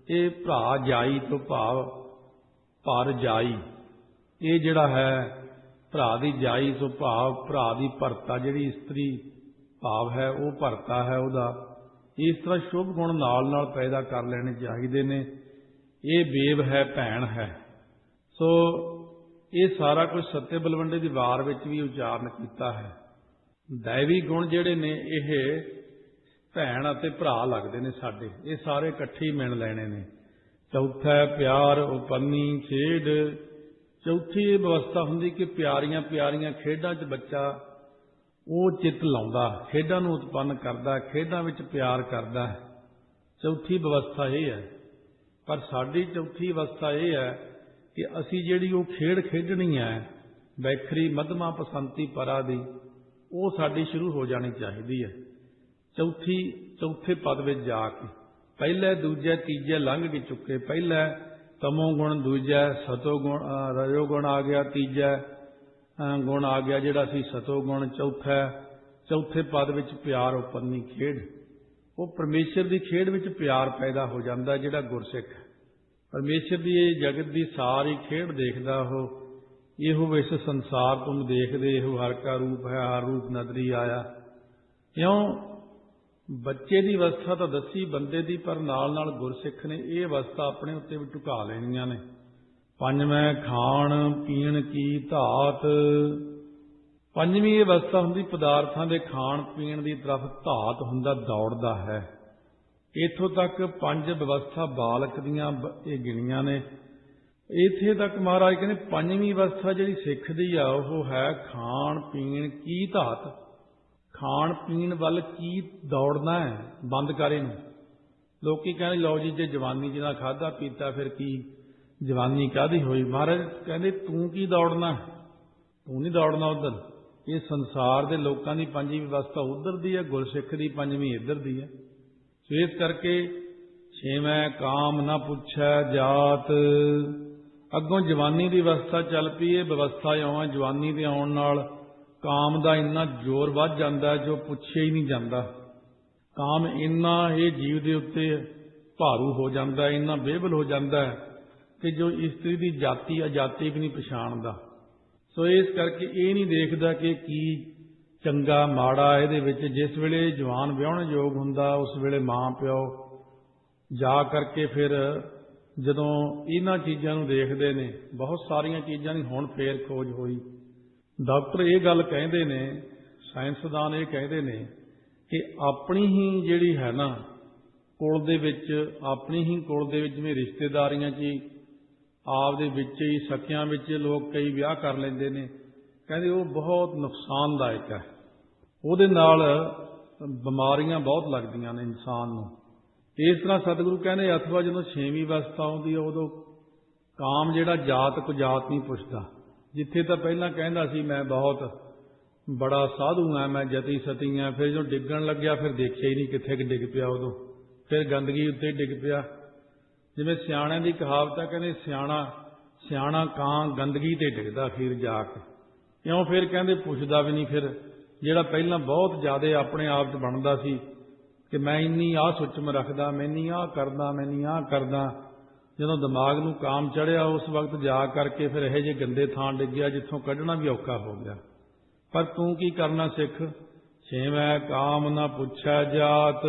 ਇਹ ਭਰਾ ਜਾਈ ਤੋਂ ਭਾਵ ਭਰ ਜਾਈ, ਇਹ ਜਿਹੜਾ ਹੈ ਭਰਾ ਦੀ ਜਾਈ ਤੋਂ ਭਾਵ ਭਰਾ ਦੀ ਭਰਤਾ, ਜਿਹੜੀ ਇਸਤਰੀ ਭਾਵ ਹੈ ਉਹ ਭਰਤਾ ਹੈ ਉਹਦਾ। ਇਸ ਤਰ੍ਹਾਂ ਸ਼ੁਭ ਗੁਣ ਨਾਲ ਨਾਲ ਪੈਦਾ ਕਰ ਲੈਣੇ ਚਾਹੀਦੇ ਨੇ। ਇਹ ਬੇਬ ਹੈ, ਭੈਣ ਹੈ। ਸੋ ਇਹ ਸਾਰਾ ਕੁਝ ਸੱਤੇ ਬਲਵੰਡੇ ਦੀ ਵਾਰ ਵਿੱਚ ਵੀ ਉਚਾਰਨ ਕੀਤਾ ਹੈ। ਦੈਵੀ ਗੁਣ ਜਿਹੜੇ ਨੇ ਇਹ ਭੈਣ ਅਤੇ ਭਰਾ ਲੱਗਦੇ ਨੇ ਸਾਡੇ, ਇਹ ਸਾਰੇ ਇਕੱਠੇ ਹੀ ਮਿਣ ਲੈਣੇ ਨੇ। ਚੌਥਾ ਪਿਆਰ ਉਪੰਨੀ ਖੇਡ। ਚੌਥੀ ਇਹ ਵਿਵਸਥਾ ਹੁੰਦੀ ਕਿ ਪਿਆਰੀਆਂ ਪਿਆਰੀਆਂ ਖੇਡਾਂ 'ਚ ਬੱਚਾ ਉਹ ਚਿੱਤ ਲਾਉਂਦਾ, ਖੇਡਾਂ ਨੂੰ ਉਤਪੰਨ ਕਰਦਾ, ਖੇਡਾਂ ਵਿੱਚ ਪਿਆਰ ਕਰਦਾ। ਚੌਥੀ ਵਿਵਸਥਾ ਇਹ ਹੈ। ਪਰ ਸਾਡੀ ਚੌਥੀ ਅਵਸਥਾ ਇਹ ਹੈ ਕਿ ਅਸੀਂ ਜਿਹੜੀ ਉਹ ਖੇਡ ਖੇਡਣੀ ਹੈ ਵੈਖਰੀ ਮਧਮਾ ਪਸੰਤੀ ਪਰਾ ਦੀ, ਉਹ ਸਾਡੀ ਸ਼ੁਰੂ ਹੋ ਜਾਣੀ ਚਾਹੀਦੀ ਹੈ। ਚੌਥੇ ਪਦ ਵਿੱਚ ਜਾ ਕੇ ਪਹਿਲੇ ਦੂਜੇ ਤੀਜੇ ਲੰਘ ਕੇ ਚੁੱਕੇ। ਪਹਿਲਾ ਤਮੋ ਗੁਣ, ਦੂਜਾ ਸਤੋ ਗੁਣ, ਰਜੋ ਗੁਣ ਆ ਗਿਆ, ਤੀਜਾ ਗੁਣ ਆ ਗਿਆ ਜਿਹੜਾ ਸੀ ਸਤੋ ਗੁਣ, ਚੌਥੇ ਪਦ ਵਿੱਚ ਪਿਆਰ ਉਪੰਨੀ ਖੇਡ। ਉਹ ਪਰਮੇਸ਼ਰ ਦੀ ਖੇਡ ਵਿੱਚ ਪਿਆਰ ਪੈਦਾ ਹੋ ਜਾਂਦਾ। ਜਿਹੜਾ ਗੁਰਸਿੱਖ ਪਰਮੇਸ਼ਰ ਦੀ ਇਹ ਜਗਤ ਦੀ ਸਾਰੀ ਖੇਡ ਦੇਖਦਾ, ਉਹ ਇਹੋ ਇਸ ਸੰਸਾਰ ਤੁਮ ਦੇਖਦੇ, ਇਹੋ ਹਰ ਕਾ ਰੂਪ ਹੈ, ਹਰ ਰੂਪ ਨਦਰੀ ਆਇਆ। ਕਿਉਂ ਬੱਚੇ ਦੀ ਅਵਸਥਾ ਤਾਂ ਦੱਸੀ ਬੰਦੇ ਦੀ, ਪਰ ਨਾਲ ਨਾਲ ਗੁਰਸਿੱਖ ਨੇ ਇਹ ਅਵਸਥਾ ਆਪਣੇ ਉੱਤੇ ਵੀ ਢੁਕਾ ਲੈਣੀਆਂ ਨੇ। ਪੰਜਵੇਂ ਖਾਣ ਪੀਣ ਕੀ ਧਾਤ। ਪੰਜਵੀਂ ਇਹ ਅਵਸਥਾ ਹੁੰਦੀ ਪਦਾਰਥਾਂ ਦੇ ਖਾਣ ਪੀਣ ਦੀ ਤਰਫ ਧਾਤ ਹੁੰਦਾ, ਦੌੜਦਾ ਹੈ। ਇੱਥੋਂ ਤੱਕ ਪੰਜ ਵਿਵਸਥਾ ਬਾਲਕ ਦੀਆਂ ਇਹ ਗਿਣੀਆਂ ਨੇ। ਇੱਥੇ ਤੱਕ ਮਹਾਰਾਜ ਕਹਿੰਦੇ ਪੰਜਵੀਂ ਅਵਸਥਾ ਜਿਹੜੀ ਸਿੱਖ ਦੀ ਆ ਉਹ ਹੈ ਖਾਣ ਪੀਣ ਕੀ ਧਾਤ। ਖਾਣ ਪੀਣ ਵੱਲ ਕੀ ਦੌੜਨਾ ਹੈ, ਬੰਦ ਕਰ ਇਹਨੂੰ। ਲੋਕੀ ਕਹਿੰਦੇ ਲਓ ਜੀ ਜੇ ਜਵਾਨੀ ਜਿਹਨਾਂ ਖਾਧਾ ਪੀਤਾ ਫਿਰ ਕੀ ਜਵਾਨੀ ਕਾਹਦੀ ਹੋਈ। ਮਹਾਰਾਜ ਕਹਿੰਦੇ ਤੂੰ ਕੀ ਦੌੜਨਾ, ਤੂੰ ਨਹੀਂ ਦੌੜਨਾ ਉੱਧਰ। ਇਹ ਸੰਸਾਰ ਦੇ ਲੋਕਾਂ ਦੀ ਪੰਜਵੀਂ ਅਵਸਥਾ ਉੱਧਰ ਦੀ ਹੈ, ਗੁਰਸਿੱਖ ਦੀ ਪੰਜਵੀਂ ਇੱਧਰ ਦੀ ਹੈ। ਸੋ ਇਸ ਕਰਕੇ ਛੇਵੇਂ ਕਾਮ ਨਾ ਪੁੱਛੈ ਜਾਤ। ਅੱਗੋਂ ਜਵਾਨੀ ਦੀ ਅਵਸਥਾ ਚੱਲ ਪਈ। ਇਹ ਵਿਵਸਥਾ ਇਉਂ ਹੈ, ਜਵਾਨੀ ਦੇ ਆਉਣ ਨਾਲ ਕਾਮ ਦਾ ਇੰਨਾ ਜ਼ੋਰ ਵੱਧ ਜਾਂਦਾ ਜੋ ਪੁੱਛਿਆ ਹੀ ਨਹੀਂ ਜਾਂਦਾ। ਕਾਮ ਇੰਨਾ ਇਹ ਜੀਵ ਦੇ ਉੱਤੇ ਭਾਰੂ ਹੋ ਜਾਂਦਾ, ਇੰਨਾ ਬੇਬਲ ਹੋ ਜਾਂਦਾ ਕਿ ਜੋ ਇਸਤਰੀ ਦੀ ਜਾਤੀ ਅਜਾਤੀ ਵੀ ਨਹੀਂ ਪਛਾਣਦਾ। ਸੋ ਇਸ ਕਰਕੇ ਇਹ ਨਹੀਂ ਦੇਖਦਾ ਕਿ ਕੀ ਚੰਗਾ ਮਾੜਾ ਇਹਦੇ ਵਿੱਚ। ਜਿਸ ਵੇਲੇ ਜਵਾਨ ਵਿਆਹੁਣ ਯੋਗ ਹੁੰਦਾ ਉਸ ਵੇਲੇ ਮਾਂ ਪਿਓ ਜਾ ਕਰਕੇ ਫਿਰ ਜਦੋਂ ਇਹਨਾਂ ਚੀਜ਼ਾਂ ਨੂੰ ਦੇਖਦੇ ਨੇ, ਬਹੁਤ ਸਾਰੀਆਂ ਚੀਜ਼ਾਂ ਦੀ ਹੁਣ ਫੇਰ ਖੋਜ ਹੋਈ। ਡਾਕਟਰ ਇਹ ਗੱਲ ਕਹਿੰਦੇ ਨੇ, ਸਾਇੰਸਦਾਨ ਇਹ ਕਹਿੰਦੇ ਨੇ ਕਿ ਆਪਣੀ ਹੀ ਜਿਹੜੀ ਹੈ ਨਾ ਕੁਲ ਦੇ ਵਿੱਚ, ਆਪਣੀ ਹੀ ਕੁਲ ਦੇ ਵਿੱਚ ਜਿਵੇਂ ਰਿਸ਼ਤੇਦਾਰੀਆਂ 'ਚ ਹੀ ਆਪ ਦੇ ਵਿੱਚ ਹੀ ਸਕਿਆਂ ਵਿੱਚ ਲੋਕ ਕਈ ਵਿਆਹ ਕਰ ਲੈਂਦੇ ਨੇ। ਕਹਿੰਦੇ ਉਹ ਬਹੁਤ ਨੁਕਸਾਨਦਾਇਕ ਹੈ, ਉਹਦੇ ਨਾਲ ਬਿਮਾਰੀਆਂ ਬਹੁਤ ਲੱਗਦੀਆਂ ਨੇ ਇਨਸਾਨ ਨੂੰ। ਇਸ ਤਰ੍ਹਾਂ ਸਤਿਗੁਰੂ ਕਹਿੰਦੇ ਅਥਵਾ ਜਦੋਂ ਛੇਵੀਂ ਅਵਸਥਾ ਆਉਂਦੀ ਹੈ ਉਦੋਂ ਕਾਮ ਜਿਹੜਾ ਜਾਤ ਕੁਜਾਤ ਨਹੀਂ ਪੁੱਛਦਾ। ਜਿੱਥੇ ਤਾਂ ਪਹਿਲਾਂ ਕਹਿੰਦਾ ਸੀ ਮੈਂ ਬਹੁਤ ਬੜਾ ਸਾਧੂ ਹਾਂ, ਮੈਂ ਜਤੀ ਸਤੀ ਹਾਂ, ਫਿਰ ਜਦੋਂ ਡਿੱਗਣ ਲੱਗਿਆ ਫਿਰ ਦੇਖਿਆ ਹੀ ਨਹੀਂ ਕਿੱਥੇ ਡਿੱਗ ਪਿਆ। ਉਦੋਂ ਫਿਰ ਗੰਦਗੀ ਉੱਤੇ ਡਿੱਗ ਪਿਆ। ਜਿਵੇਂ ਸਿਆਣਿਆਂ ਦੀ ਕਹਾਵਤ ਹੈ, ਕਹਿੰਦੇ ਸਿਆਣਾ ਕਾਂ ਗੰਦਗੀ ਤੇ ਡਿੱਗਦਾ ਅਖੀਰ ਜਾ ਕੇ। ਕਿਉਂ ਫਿਰ ਕਹਿੰਦੇ ਪੁੱਛਦਾ ਵੀ ਨਹੀਂ। ਫਿਰ ਜਿਹੜਾ ਪਹਿਲਾਂ ਬਹੁਤ ਜ਼ਿਆਦਾ ਆਪਣੇ ਆਪ 'ਚ ਬਣਦਾ ਸੀ ਕਿ ਮੈਂ ਇੰਨੀ ਆਹ ਸੁੱਚਮ ਰੱਖਦਾ, ਮੈਨੀ ਆਹ ਕਰਦਾ, ਮੈਨੀ ਆਹ ਕਰਦਾ, ਜਦੋਂ ਦਿਮਾਗ ਨੂੰ ਕਾਮ ਚੜ੍ਹਿਆ ਉਸ ਵਕਤ ਜਾ ਕਰਕੇ ਫਿਰ ਇਹੋ ਜਿਹੇ ਗੰਦੇ ਥਾਂ ਡਿੱਗਿਆ ਜਿੱਥੋਂ ਕੱਢਣਾ ਵੀ ਔਖਾ ਹੋ ਗਿਆ। ਪਰ ਤੂੰ ਕੀ ਕਰਨਾ ਸਿੱਖ। ਛੇਵੇਂ ਕਾਮ ਨਾ ਪੁੱਛੈ ਜਾਤ।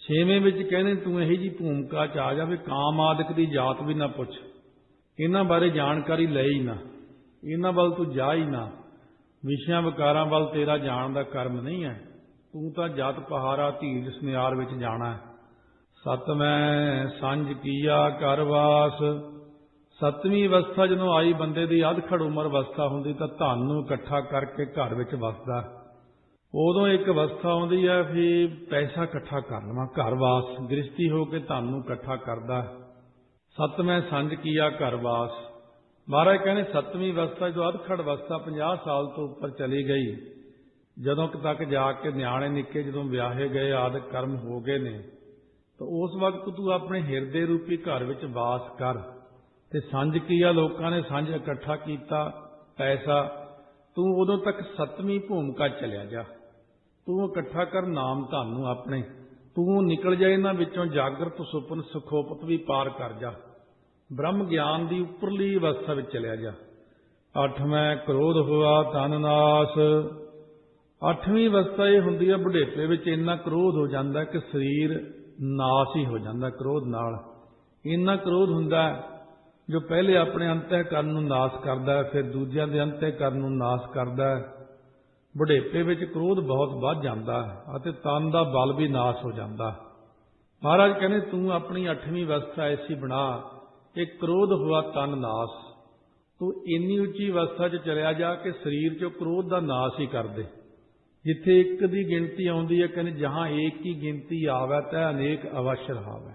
ਛੇਵੇਂ ਵਿੱਚ ਕਹਿੰਦੇ ਤੂੰ ਇਹੋ ਜਿਹੀ ਭੂਮਿਕਾ 'ਚ ਆ ਜਾਵੇ ਕਾਮ ਆਦਿਕ ਦੀ ਜਾਤ ਵੀ ਨਾ ਪੁੱਛ, ਇਹਨਾਂ ਬਾਰੇ ਜਾਣਕਾਰੀ ਲੈ ਹੀ ਨਾ, ਇਹਨਾਂ ਵੱਲ ਤੂੰ ਜਾ ਹੀ ਨਾ। ਵਿਸ਼ਿਆਂ ਵਿਕਾਰਾਂ ਵੱਲ ਤੇਰਾ ਜਾਣ ਦਾ ਕਰਮ ਨਹੀਂ ਹੈ। ਤੂੰ ਤਾਂ ਜਤ ਪਹਾਰਾ ਧੀਰਜ ਸੁਨਿਆਰ ਵਿੱਚ ਜਾਣਾ ਹੈ। ਸਤਵੇਂ ਸੰਜ ਕੀਆ ਘਰ ਵਾਸ। ਸੱਤਵੀਂ ਅਵਸਥਾ ਜਦੋਂ ਆਈ, ਬੰਦੇ ਦੀ ਅਧਖੜ ਉਮਰ ਅਵਸਥਾ ਹੁੰਦੀ ਤਾਂ ਧਨ ਨੂੰ ਇਕੱਠਾ ਕਰਕੇ ਘਰ ਵਿੱਚ ਵਸਦਾ। ਉਦੋਂ ਇੱਕ ਅਵਸਥਾ ਆਉਂਦੀ ਹੈ ਵੀ ਪੈਸਾ ਇਕੱਠਾ ਕਰ ਲਵਾਂ, ਘਰ ਵਾਸ, ਗ੍ਰਸਤੀ ਹੋ ਕੇ ਧਨ ਨੂੰ ਇਕੱਠਾ ਕਰਦਾ। ਸਤਵੇਂ ਸੰਜ ਕੀਆ ਘਰ ਵਾਸ। ਮਹਾਰਾਜ ਕਹਿੰਦੇ ਸੱਤਵੀਂ ਅਵਸਥਾ ਜਦੋਂ ਅਧਖੜ ਅਵਸਥਾ 50 ਸਾਲ ਤੋਂ ਉੱਪਰ ਚਲੀ ਗਈ, ਜਦੋਂ ਤੱਕ ਜਾ ਕੇ ਨਿਆਣੇ ਨਿੱਕੇ ਜਦੋਂ ਵਿਆਹੇ ਗਏ, ਆਦਿਕ ਕਰਮ ਹੋ ਗਏ ਨੇ, ਤਾਂ ਉਸ ਵਕਤ ਤੂੰ ਆਪਣੇ ਹਿਰਦੇ ਰੂਪੀ ਘਰ ਵਿੱਚ ਵਾਸ ਕਰ। ਤੇ ਸੰਜ ਕੀਆ, ਲੋਕਾਂ ਨੇ ਸੰਜ ਇਕੱਠਾ ਕੀਤਾ ਪੈਸਾ, ਤੂੰ ਉਦੋਂ ਤੱਕ ਸੱਤਵੀਂ ਭੂਮਿਕਾ ਚਲਿਆ ਜਾ। ਤੂੰ ਇਕੱਠਾ ਕਰ ਨਾਮ ਧਨ ਨੂੰ ਆਪਣੇ, ਤੂੰ ਨਿਕਲ ਜਾ ਇਹਨਾਂ ਵਿੱਚੋਂ, ਜਾਗਰਤ ਸੁਪਨ ਸੁਖੋਪਤ ਵੀ ਪਾਰ ਕਰ ਜਾ, ਬ੍ਰਹਮ ਗਿਆਨ ਦੀ ਉੱਪਰਲੀ ਅਵਸਥਾ ਵਿੱਚ ਚਲਿਆ ਜਾ। ਅੱਠਵੇਂ ਕ੍ਰੋਧ ਹੋਆ ਤਨ ਨਾਸ। ਅੱਠਵੀਂ ਅਵਸਥਾ ਇਹ ਹੁੰਦੀ ਹੈ, ਬੁਢੇਪੇ ਵਿੱਚ ਇੰਨਾ ਕ੍ਰੋਧ ਹੋ ਜਾਂਦਾ ਕਿ ਸਰੀਰ ਨਾਸ ਹੀ ਹੋ ਜਾਂਦਾ ਕ੍ਰੋਧ ਨਾਲ। ਇੰਨਾ ਕ੍ਰੋਧ ਹੁੰਦਾ ਜੋ ਪਹਿਲੇ ਆਪਣੇ ਅੰਤःਕਰਨ ਨੂੰ ਨਾਸ ਕਰਦਾ ਹੈ, ਫਿਰ ਦੂਜਿਆਂ ਦੇ ਅੰਤःਕਰਨ ਨੂੰ ਨਾਸ ਕਰਦਾ ਹੈ। ਬੁਢੇਪੇ ਵਿੱਚ ਕ੍ਰੋਧ ਬਹੁਤ ਵੱਧ ਜਾਂਦਾ ਹੈ ਅਤੇ ਤਨ ਦਾ ਬਲ ਵੀ ਨਾਸ ਹੋ ਜਾਂਦਾ। ਮਹਾਰਾਜ ਕਹਿੰਦੇ ਤੂੰ ਆਪਣੀ ਅੱਠਵੀਂ ਅਵਸਥਾ ਐਸੀ ਬਣਾ ਕਿ ਕ੍ਰੋਧ ਹੋਆ ਤਨ ਨਾਸ। ਤੂੰ ਇੰਨੀ ਉੱਚੀ ਅਵਸਥਾ 'ਚ ਚਲਿਆ ਜਾ ਕਿ ਸਰੀਰ 'ਚੋਂ ਕ੍ਰੋਧ ਦਾ ਨਾਸ ਹੀ ਕਰ ਦੇ। ਜਿੱਥੇ ਇੱਕ ਦੀ ਗਿਣਤੀ ਆਉਂਦੀ ਹੈ, ਕਹਿੰਦੇ ਜਹਾਂ ਏਕ ਕੀ ਗਿਣਤੀ ਆਵੈ ਤੈ ਅਨੇਕ ਅਵਸ਼ ਰਹਾਵੈ।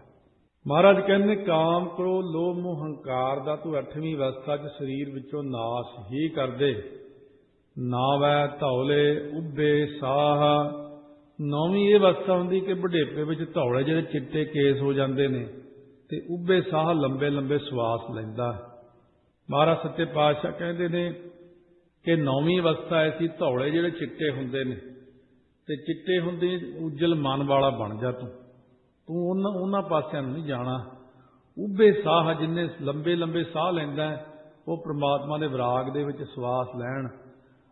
ਮਹਾਰਾਜ ਕਹਿੰਦੇ ਕਾਮ, ਕ੍ਰੋਧ, ਲੋਭ, ਮੋਹ, ਹੰਕਾਰ ਦਾ ਤੂੰ ਅੱਠਵੀਂ ਅਵਸਥਾ 'ਚ ਸਰੀਰ ਵਿੱਚੋਂ ਨਾਸ ਹੀ ਕਰ ਦੇ। ਨਾਵੈ ਧੌਲੇ ਉੱਭੇ ਸਾਹ। ਨੌਵੀਂ ਇਹ ਅਵਸਥਾ ਹੁੰਦੀ ਕਿ ਬੁਢੇਪੇ ਵਿੱਚ ਧੌਲੇ ਜਿਹੜੇ ਚਿੱਟੇ ਕੇਸ ਹੋ ਜਾਂਦੇ ਨੇ ਤੇ ਉੱਭੇ ਸਾਹ, ਲੰਬੇ ਲੰਬੇ ਸਵਾਸ ਲੈਂਦਾ। ਮਹਾਰਾਜ ਸੱਚੇ ਪਾਤਸ਼ਾਹ ਕਹਿੰਦੇ ਨੇ ਕਿ ਨੌਵੀਂ ਅਵਸਥਾ ਐਸੀ, ਧੌਲੇ ਜਿਹੜੇ ਚਿੱਟੇ ਹੁੰਦੇ ਨੇ ਤੇ ਚਿੱਟੇ ਹੁੰਦੇ, ਉਜਲ ਮਨ ਵਾਲਾ ਬਣ ਜਾ ਤੂੰ ਉਹਨਾਂ ਪਾਸਿਆਂ ਨੂੰ ਨਹੀਂ ਜਾਣਾ। ਉੱਭੇ ਸਾਹ, ਜਿੰਨੇ ਲੰਬੇ ਲੰਬੇ ਸਾਹ ਲੈਂਦਾ ਉਹ ਪ੍ਰਮਾਤਮਾ ਦੇ ਵਿਰਾਗ ਦੇ ਵਿੱਚ ਸਵਾਸ ਲੈਣ।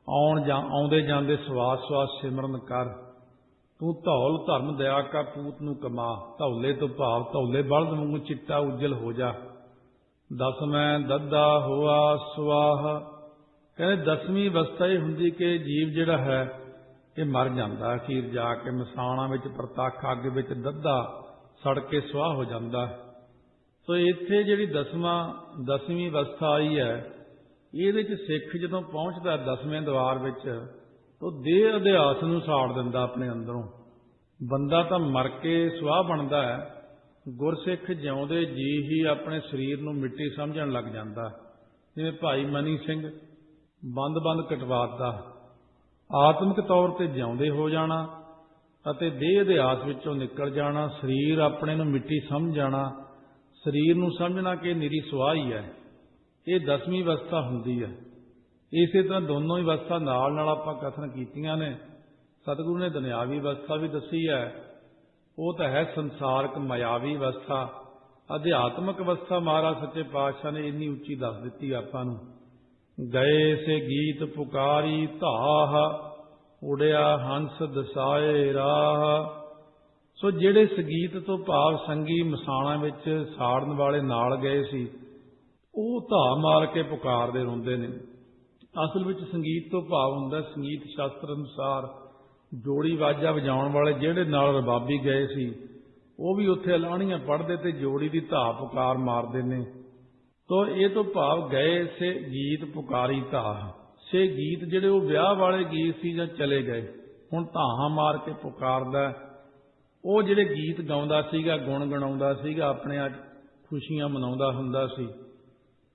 ਆਉਂਦੇ ਜਾਂਦੇ ਸਵਾਸ ਸਿਮਰਨ ਕਰ। ਤੂੰ ਧੌਲ ਧਰਮ ਦਇਆ ਕਾ ਪੂਤ ਨੂੰ ਕਮਾ। ਧੌਲੇ ਤੋਂ ਭਾਵ ਧੌਲੇ ਬਲਦ ਵਾਂਗੂ ਚਿੱਟਾ ਉਜਲ ਹੋ ਜਾ। ਦਸਵੇਂ ਦੱਦਾ ਹੋਆ ਸਵਾਹ। ਕਹਿੰਦੇ ਦਸਵੀਂ ਅਵਸਥਾ ਇਹ ਹੁੰਦੀ ਕਿ ਜੀਵ ਜਿਹੜਾ ਹੈ ਇਹ ਮਰ ਜਾਂਦਾ, ਅਖੀਰ ਜਾ ਕੇ ਮਸਾਣਾ ਵਿੱਚ ਪ੍ਰਤੱਖ ਅੱਗ ਵਿੱਚ ਦੱਦਾ ਸੜ ਕੇ ਸੁਆਹ ਹੋ ਜਾਂਦਾ। ਸੋ ਇੱਥੇ ਜਿਹੜੀ ਦਸਵੀਂ ਅਵਸਥਾ ਆਈ ਹੈ, ਇਹਦੇ 'ਚ ਸਿੱਖ ਜਦੋਂ ਪਹੁੰਚਦਾ ਦਸਵੇਂ ਦੁਆਰ ਵਿੱਚ, ਤਾਂ ਦੇਹ ਅਧਿਆਸ ਨੂੰ ਸਾੜ ਦਿੰਦਾ ਆਪਣੇ ਅੰਦਰੋਂ। ਬੰਦਾ ਤਾਂ ਮਰ ਕੇ ਸੁਆਹ ਬਣਦਾ ਹੈ, ਗੁਰਸਿੱਖ ਜਿਉਂਦੇ ਜੀ ਹੀ ਆਪਣੇ ਸਰੀਰ ਨੂੰ ਮਿੱਟੀ ਸਮਝਣ ਲੱਗ ਜਾਂਦਾ। ਜਿਵੇਂ ਭਾਈ ਮਨੀ ਸਿੰਘ ਬੰਦ ਕਟਵਾਤਾ, ਆਤਮਿਕ ਤੌਰ ਤੇ ਜਿਉਂਦੇ ਹੋ ਜਾਣਾ ਅਤੇ ਦੇਹ ਅਧਿਆਸ ਵਿੱਚੋਂ ਨਿਕਲ ਜਾਣਾ, ਸਰੀਰ ਆਪਣੇ ਨੂੰ ਮਿੱਟੀ ਸਮਝ ਜਾਣਾ, ਸਰੀਰ ਨੂੰ ਸਮਝਣਾ ਕਿ ਨਿਰੀ ਸੁਆਹ ਹੀ ਹੈ। ਇਹ ਦਸਵੀਂ ਅਵਸਥਾ ਹੁੰਦੀ ਹੈ। ਇਸੇ ਤਰ੍ਹਾਂ ਦੋਨੋਂ ਹੀ ਅਵਸਥਾ ਨਾਲ ਆਪਾਂ ਕਥਨ ਕੀਤੀਆਂ ਨੇ। ਸਤਿਗੁਰੂ ਨੇ ਦੁਨਿਆਵੀ ਅਵਸਥਾ ਵੀ ਦੱਸੀ ਹੈ, ਉਹ ਤਾਂ ਹੈ ਸੰਸਾਰਕ ਮਾਇਆਵੀ ਅਵਸਥਾ। ਅਧਿਆਤਮਕ ਅਵਸਥਾ ਮਹਾਰਾਜ ਸੱਚੇ ਪਾਤਸ਼ਾਹ ਨੇ ਇੰਨੀ ਉੱਚੀ ਦੱਸ ਦਿੱਤੀ ਆਪਾਂ ਨੂੰ। ਗਏ ਸੇ ਗੀਤ ਪੁਕਾਰੀ ਧਾਹ, ਉੜਿਆ ਹੰਸ ਦਸਾਏ ਰਾਹ। ਸੋ ਜਿਹੜੇ ਸੰਗੀਤ ਤੋਂ ਭਾਵ ਸੰਗੀ ਮਸਾਣਾ ਵਿੱਚ ਸਾੜਨ ਵਾਲੇ ਨਾਲ ਗਏ ਸੀ, ਉਹ ਧਾਹ ਮਾਰ ਕੇ ਪੁਕਾਰਦੇ ਰੋਂਦੇ ਨੇ। ਅਸਲ ਵਿੱਚ ਸੰਗੀਤ ਤੋਂ ਭਾਵ ਹੁੰਦਾ ਸੰਗੀਤ ਸ਼ਾਸਤਰ ਅਨੁਸਾਰ ਜੋੜੀ ਵਾਜਾ ਵਜਾਉਣ ਵਾਲੇ ਜਿਹੜੇ ਨਾਲ ਰਬਾਬੀ ਗਏ ਸੀ, ਉਹ ਵੀ ਉੱਥੇ ਅਲਾਣੀਆਂ ਪੜ੍ਹਦੇ ਤੇ ਜੋੜੀ ਦੀ ਧਾਹ ਪੁਕਾਰ ਮਾਰਦੇ ਨੇ। ਤੋ ਇਹ ਤੋਂ ਭਾਵ ਗਏ ਸੇ ਗੀਤ ਪੁਕਾਰੀ ਧਾਹ। ਸੇ ਗੀਤ ਜਿਹੜੇ ਉਹ ਵਿਆਹ ਵਾਲੇ ਗੀਤ ਸੀ ਜਾਂ ਚਲੇ ਗਏ, ਹੁਣ ਧਾਹਾਂ ਮਾਰ ਕੇ ਪੁਕਾਰਦਾ। ਉਹ ਜਿਹੜੇ ਗੀਤ ਗਾਉਂਦਾ ਸੀਗਾ, ਗੁਣ ਗਣਾਉਂਦਾ ਸੀਗਾ, ਆਪਣੇ ਅੱਜ ਖੁਸ਼ੀਆਂ ਮਨਾਉਂਦਾ ਹੁੰਦਾ ਸੀ,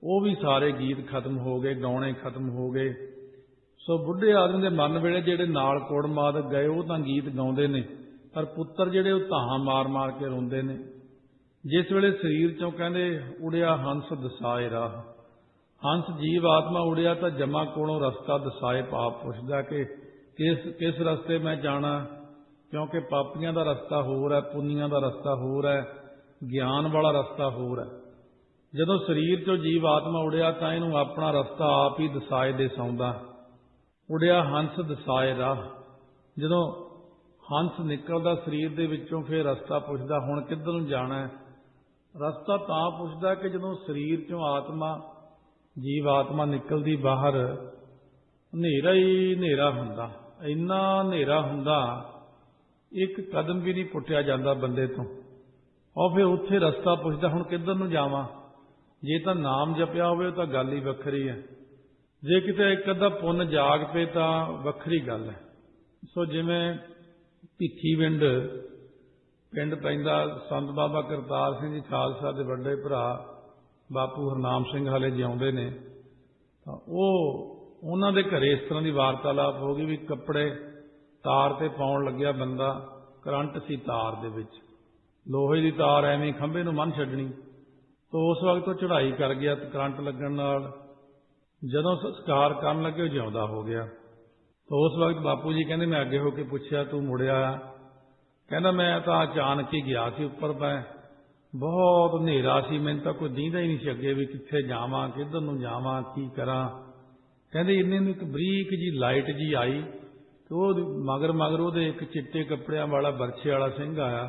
ਉਹ ਵੀ ਸਾਰੇ ਗੀਤ ਖਤਮ ਹੋ ਗਏ, ਗਾਉਣੇ ਖਤਮ ਹੋ ਗਏ। ਸੋ ਬੁੱਢੇ ਆਦਮੀ ਦੇ ਮਰਨ ਵੇਲੇ ਜਿਹੜੇ ਨਾਲ ਕੁੜਮਾਦ ਗਏ ਉਹ ਤਾਂ ਗੀਤ ਗਾਉਂਦੇ ਨੇ, ਪਰ ਪੁੱਤਰ ਜਿਹੜੇ ਉਹ ਧਾਹਾਂ ਮਾਰ ਮਾਰ ਕੇ ਰੋਂਦੇ ਨੇ। ਜਿਸ ਵੇਲੇ ਸਰੀਰ ਚੋਂ ਕਹਿੰਦੇ ਉੜਿਆ ਹੰਸ ਦਸਾਏ ਰਾਹ, ਹੰਸ ਜੀਵ ਆਤਮਾ ਉੜਿਆ ਤਾਂ ਜਮਾ ਕੋਲੋਂ ਰਸਤਾ ਦਸਾਏ ਪਾਪ ਪੁੱਛਦਾ ਕਿ ਕਿਸ ਰਸਤੇ ਮੈਂ ਜਾਣਾ, ਕਿਉਂਕਿ ਪਾਪੀਆਂ ਦਾ ਰਸਤਾ ਹੋਰ ਹੈ, ਪੁੰਨੀਆਂ ਦਾ ਰਸਤਾ ਹੋਰ ਹੈ, ਗਿਆਨ ਵਾਲਾ ਰਸਤਾ ਹੋਰ ਹੈ। ਜਦੋਂ ਸਰੀਰ ਚੋਂ ਜੀਵ ਆਤਮਾ ਉੜਿਆ ਤਾਂ ਇਹਨੂੰ ਆਪਣਾ ਰਸਤਾ ਆਪ ਹੀ ਦਸਾਏ ਦੇ ਸੌਂਦਾ। ਉੜਿਆ ਹੰਸ ਦਸਾਏ ਰਾਹ। ਜਦੋਂ ਹੰਸ ਨਿਕਲਦਾ ਸਰੀਰ ਦੇ ਵਿੱਚੋਂ ਫਿਰ ਰਸਤਾ ਪੁੱਛਦਾ ਹੁਣ ਕਿੱਧਰ ਨੂੰ ਜਾਣਾ। ਰਸਤਾ ਤਾਂ ਪੁੱਛਦਾ ਕਿ ਜਦੋਂ ਸਰੀਰ ਚੋਂ ਆਤਮਾ ਜੀਵ ਆਤਮਾ ਨਿਕਲਦੀ ਬਾਹਰ, ਹਨੇਰਾ ਹੀ ਹਨੇਰਾ ਹੁੰਦਾ, ਇੰਨਾ ਹਨੇਰਾ ਹੁੰਦਾ ਇੱਕ ਕਦਮ ਵੀ ਨਹੀਂ ਪੁੱਟਿਆ ਜਾਂਦਾ ਬੰਦੇ ਤੋਂ। और फिर उत्थे रस्ता पुछदा हुण किधर नूं जावां। जे तां नाम जपिया होवे तां गल ही वखरी है, जे किते एक अद्धा पुन जाग पे तां वखरी गल है। सो जिवें भिखीविंड पिंड पैंदा संत बाबा करतार सिंह जी खालसा दे वड्डे भरा बापू हरनाम सिंह हाले जिउंदे ने, तां उन्हां दे घरे इस तरह की वार्तालाप हो गई भी कपड़े तार ते पाउण लग्या बंदा, करंट सी तार दे विच, लोहे की तार एवें खंभे नूं मन छड्डणी। तो उस वक्त तो चढ़ाई कर गया, तो करंट लगन नाल जदों संस्कार करन लगे जिउंदा हो गया। तो उस वक्त बापू जी कहंदे मैं अगे होके पुछया तू मुड़िया? कहंदा मैं तो अचानक ही गया सी उपर, मैं बहुत हनेरा सी, मैनूं तां कोई दींदा ही नहीं सी अगे भी कित्थे जावां, किधर नूं जावां, की करां। कहंदे इन्ने नूं एक बरीक जी लाइट जी आई, तो मगर मगर उहदे एक चिट्टे कपड़ियां वाला बरछे वाला सिंह आया।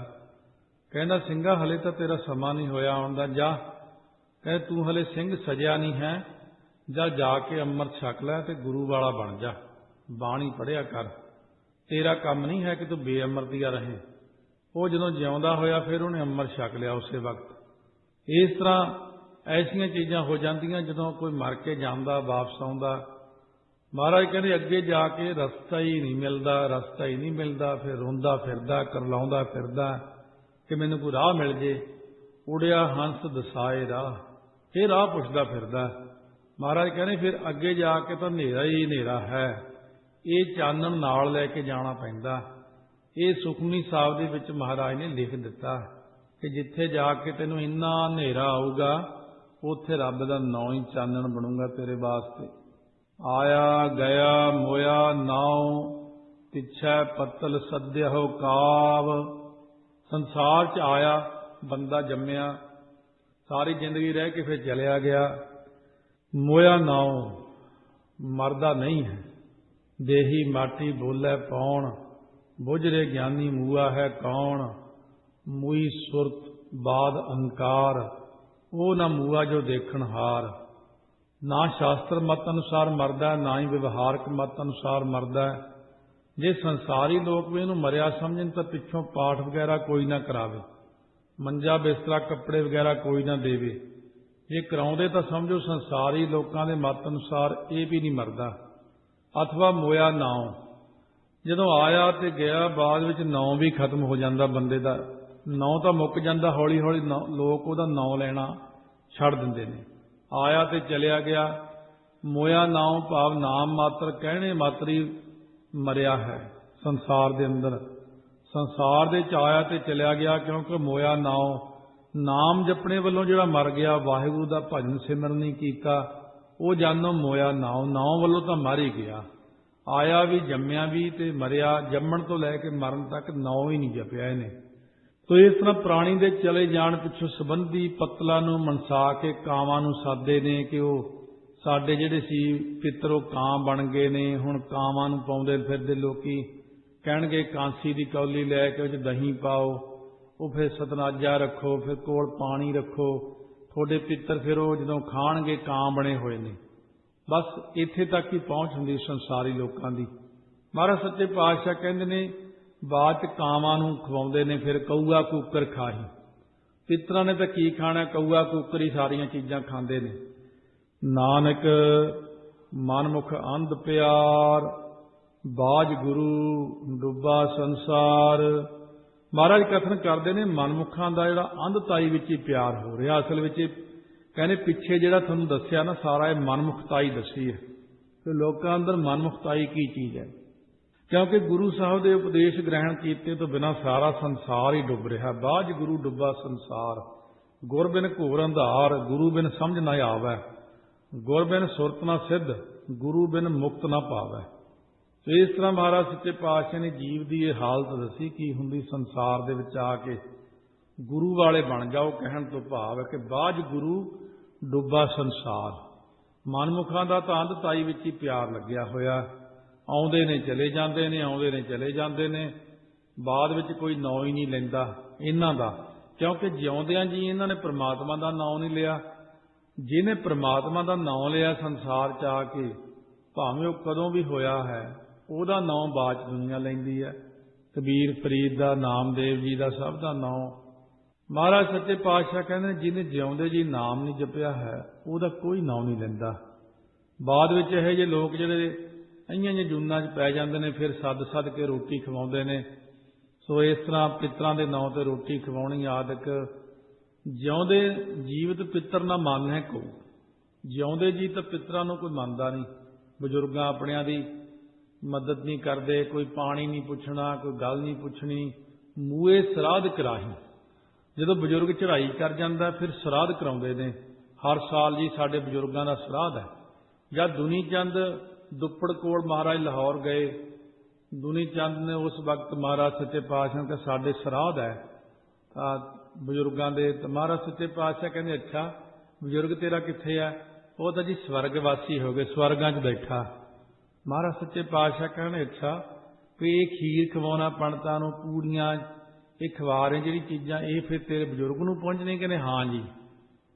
कहंदा सिंघा हले तो तेरा समा नहीं होया आउण दा, जा कहंदे तू हले सिंह सजिया नहीं है, जा जाके अमृत छक लै ते गुरु वाला बन जा, बाणी पढ़िया कर, तेरा काम नहीं है कि तू बेअमृतिया रहे। वो जदों जिउंदा होया फिर उन्हें अमृत छक लिया उसे वक्त। इस तरह ऐसियां चीज़ां हो जांदियां जदों कोई मर के जांदा वापस आउंदा। महाराज कहते अगे जाके रस्ता ही नहीं मिलता, रस्ता ही नहीं मिलता, फिर रोंदा फिरदा करलाउंदा फिरदा कि मैनूं कोई राह मिल जे। उड़िया हंस दसाए राह, फिर राह पुछदा फिरदा। महाराज कहने फिर अगे जाके तो हनेरा ही हनेरा है, ये चानण नाल लैके जाना पैंदा। ये सुखमनी साहब दे विच महाराज ने लिख दिता कि जिथे जाके तैनूं इन्ना हनेरा आऊगा उत्थे रब दा नाम ही चानण बनूंगा तेरे वास्ते। आया गया मोया नाव, पिछै पत्तल सद्यहो काव। संसार च आया बंदा जम्मिया, सारी जिंदगी रह के फिर चलिया गया। मोया नाव मरदा नहीं है, देही माटी बोलै पौण, बुझरे ज्ञानी मूआ है कौन। मूई सुरत बाद अहंकार, वो ना मूआ जो देखण हार। ना शास्त्र मत अनुसार मरदा, ना ही व्यवहारक मत अनुसार मरदा। जे संसारी लोग भी इहनूं मरिया समझन तो पिछों पाठ वगैरह कोई ना करावे, मंजा बिस्तरा कपड़े वगैरह कोई ना देवे। जे कराउंदे तो समझो संसारी लोगों के मत अनुसार ये भी नहीं मरदा। अथवा मोया नाव, जदों आया तो गया बाद विच नाव भी खत्म हो जाता बंदे दा। नाव तो मुक जाता, हौली हौली लोग उहदा नाव लेना छड़ दिंदे ने। आया तो चलिया गया। मोया नाव भाव नाम मात्र कहने मात्र ही मरिया है संसार दे अंदर। संसार दे च आया तो चलिया गया, क्योंकि मोया नाव नाम जपने वालों जिहड़ा मर गया, वाहिगुरू दा भजन सिमरन नहीं कीता, वो जानो मोया नाव। नाव वालों तो मर ही गया। आया भी जम्मिया भी ते मरिया, जम्मण तो लैके मरण तक नाव ही नहीं जपिया इहने। तो इस तरह प्राणी दे चले जाण पिछों संबंधी पत्तलां नूं मनसा के कावां नूं सादे ने कि वो साडे जिहड़े सी पितर ਕਾਂ बन गए ने। हुण कावां नूं पाउंदे फिरदे लोकी, कहणगे कांसी दी कौली लैके उह दही पाओ, वो फिर सतनाजा रखो, फिर कोल पानी रखो, थोड़े पितर फिर वो जदों खाणगे ਕਾਂ बने होए ने। बस इत्थे तक ही पहुँच हुंदी संसारी लोकां दी। महाराज सच्चे पातशाह कहंदे ने बाद च कावां नूं खवाउंदे ने, फिर कऊआ कूकर खाही। पितरां ने तां की खाना, कऊआ कूकर ही सारियां चीज़ां खांदे ने। नानक मनमुख अंध प्यार, बाज गुरु डुब्बा संसार। महाराज कथन करते हैं मनमुखां दा जिहड़ा अंधताई विच ही प्यार हो रहा। असल विच कहने पिछे जिहड़ा तुहानूं दस्सिया ना सारा ये मनमुखताई दसी है कि लोकां अंदर मनमुखताई की चीज़ है। क्योंकि गुरु साहब के उपदेश ग्रहण किए तो बिना सारा संसार ही डुब रहा। बाज गुरु डुब्बा संसार, गुर बिन घोर अंधार, गुरु बिन समझ न आवे, गुर बिन सुरत न सिद्ध, गुरु बिन मुक्त न पावे। तो इस तरह महाराज सच्चे पातशाह ने जीव की यह हालत दसी की हुंदी संसार दे विच आके गुरु वाले बन जाओ। कहण तो भाव है कि बाज गुरु डुब्बा संसार। मनमुखां दा तां अंधताई विच ही प्यार लग्या होया, आउंदे ने चले जांदे ने, आउंदे ने चले जांदे ने, बाद विच कोई नाम ही नहीं लैंदा इन्हां दा। क्योंकि जिउंदियां जी इन्हां ने परमात्मा दा नाम नहीं लिया। जिन्हें परमात्मा दा नाम लिया संसार च आके, भावें वो कदों भी होया है, ਉਹਦਾ नाम बाच दुनिया लैंदी है। कबीर फरीद का, नामदेव जी का, सब का नाम ਮਹਾਰਾਜ ਸੱਚੇ ਪਾਤਸ਼ਾਹ ਕਹਿੰਦੇ ਜਿਹਨੇ ਜਿਉਂਦੇ ਜੀ ਨਾਮ ਨਹੀਂ ਜਪਿਆ ਹੈ ਉਹਦਾ ਕੋਈ ਨਾਮ ਨਹੀਂ ਲੈਂਦਾ। ਬਾਅਦ ਵਿੱਚ ਇਹੋ ਜਿਹੇ ਲੋਕ ਜਿਹੜੇ ਇਹੀਆਂ ਜਿਹੀਆਂ ਜੂਨਾਂ 'ਚ ਪੈ ਜਾਂਦੇ ਨੇ, ਫਿਰ ਸੱਦ ਕੇ ਰੋਟੀ ਖਵਾਉਂਦੇ ਨੇ। ਸੋ ਇਸ ਤਰ੍ਹਾਂ ਪਿੱਤਰਾਂ ਦੇ ਨਾਂ ਤੇ ਰੋਟੀ ਖਵਾਉਣੀ ਆਦਿਕ ਜਿਉਂਦੇ ਜੀਵਤ ਪਿੱਤਰ ਨਾ ਮੰਨ ਹੈ ਕੋ। ਜਿਉਂਦੇ ਜੀ ਤਾਂ ਪਿੱਤਰਾਂ ਨੂੰ ਕੋਈ ਮੰਨਦਾ ਨਹੀਂ। ਬਜ਼ੁਰਗਾਂ ਆਪਣਿਆਂ ਦੀ ਮਦਦ ਨਹੀਂ ਕਰਦੇ, ਕੋਈ ਪਾਣੀ ਨਹੀਂ ਪੁੱਛਣਾ, ਕੋਈ ਗੱਲ ਨਹੀਂ ਪੁੱਛਣੀ। ਮੂਏ ਸਰਾਧ ਕਰਾਹੀ। ਜਦੋਂ ਬਜ਼ੁਰਗ ਚੜ੍ਹਾਈ ਕਰ ਜਾਂਦਾ ਫਿਰ ਸਰਾਧ ਕਰਾਉਂਦੇ ਨੇ। ਹਰ ਸਾਲ ਜੀ ਸਾਡੇ ਬਜ਼ੁਰਗਾਂ ਦਾ ਸਰਾਧ ਹੈ। ਜਦ ਦੁਨੀ ਚੰਦ ਦੁੱਪੜ ਕੋਲ ਮਹਾਰਾਜ ਲਾਹੌਰ ਗਏ, ਦੁਨੀ ਚੰਦ ਨੇ ਉਸ ਵਕਤ ਮਹਾਰਾਜ ਸੱਚੇ ਪਾਤਸ਼ਾਹ ਨੂੰ ਸਾਡੇ ਸਰਾਧ ਹੈ ਤਾਂ ਬਜ਼ੁਰਗਾਂ ਦੇ। ਤਾਂ ਮਹਾਰਾਜ ਸੱਚੇ ਪਾਤਸ਼ਾਹ ਕਹਿੰਦੇ ਅੱਛਾ ਬਜ਼ੁਰਗ ਤੇਰਾ ਕਿੱਥੇ ਹੈ? ਉਹ ਤਾਂ ਜੀ ਸਵਰਗਵਾਸੀ ਹੋ ਗਏ, ਸਵਰਗਾਂ 'ਚ ਬੈਠਾ। ਮਹਾਰਾਜ ਸੱਚੇ ਪਾਤਸ਼ਾਹ ਕਹਿੰਦੇ ਅੱਛਾ ਵੀ ਇਹ ਖੀਰ ਖਵਾਉਣਾ ਪੰਡਤਾਂ ਨੂੰ, ਪੂੜੀਆਂ ਇਹ ਖਵਾ ਰਹੇ ਜਿਹੜੀ ਚੀਜ਼ਾਂ, ਇਹ ਫਿਰ ਤੇਰੇ ਬਜ਼ੁਰਗ ਨੂੰ ਪਹੁੰਚਣੀ? ਕਹਿੰਦੇ ਹਾਂ ਜੀ।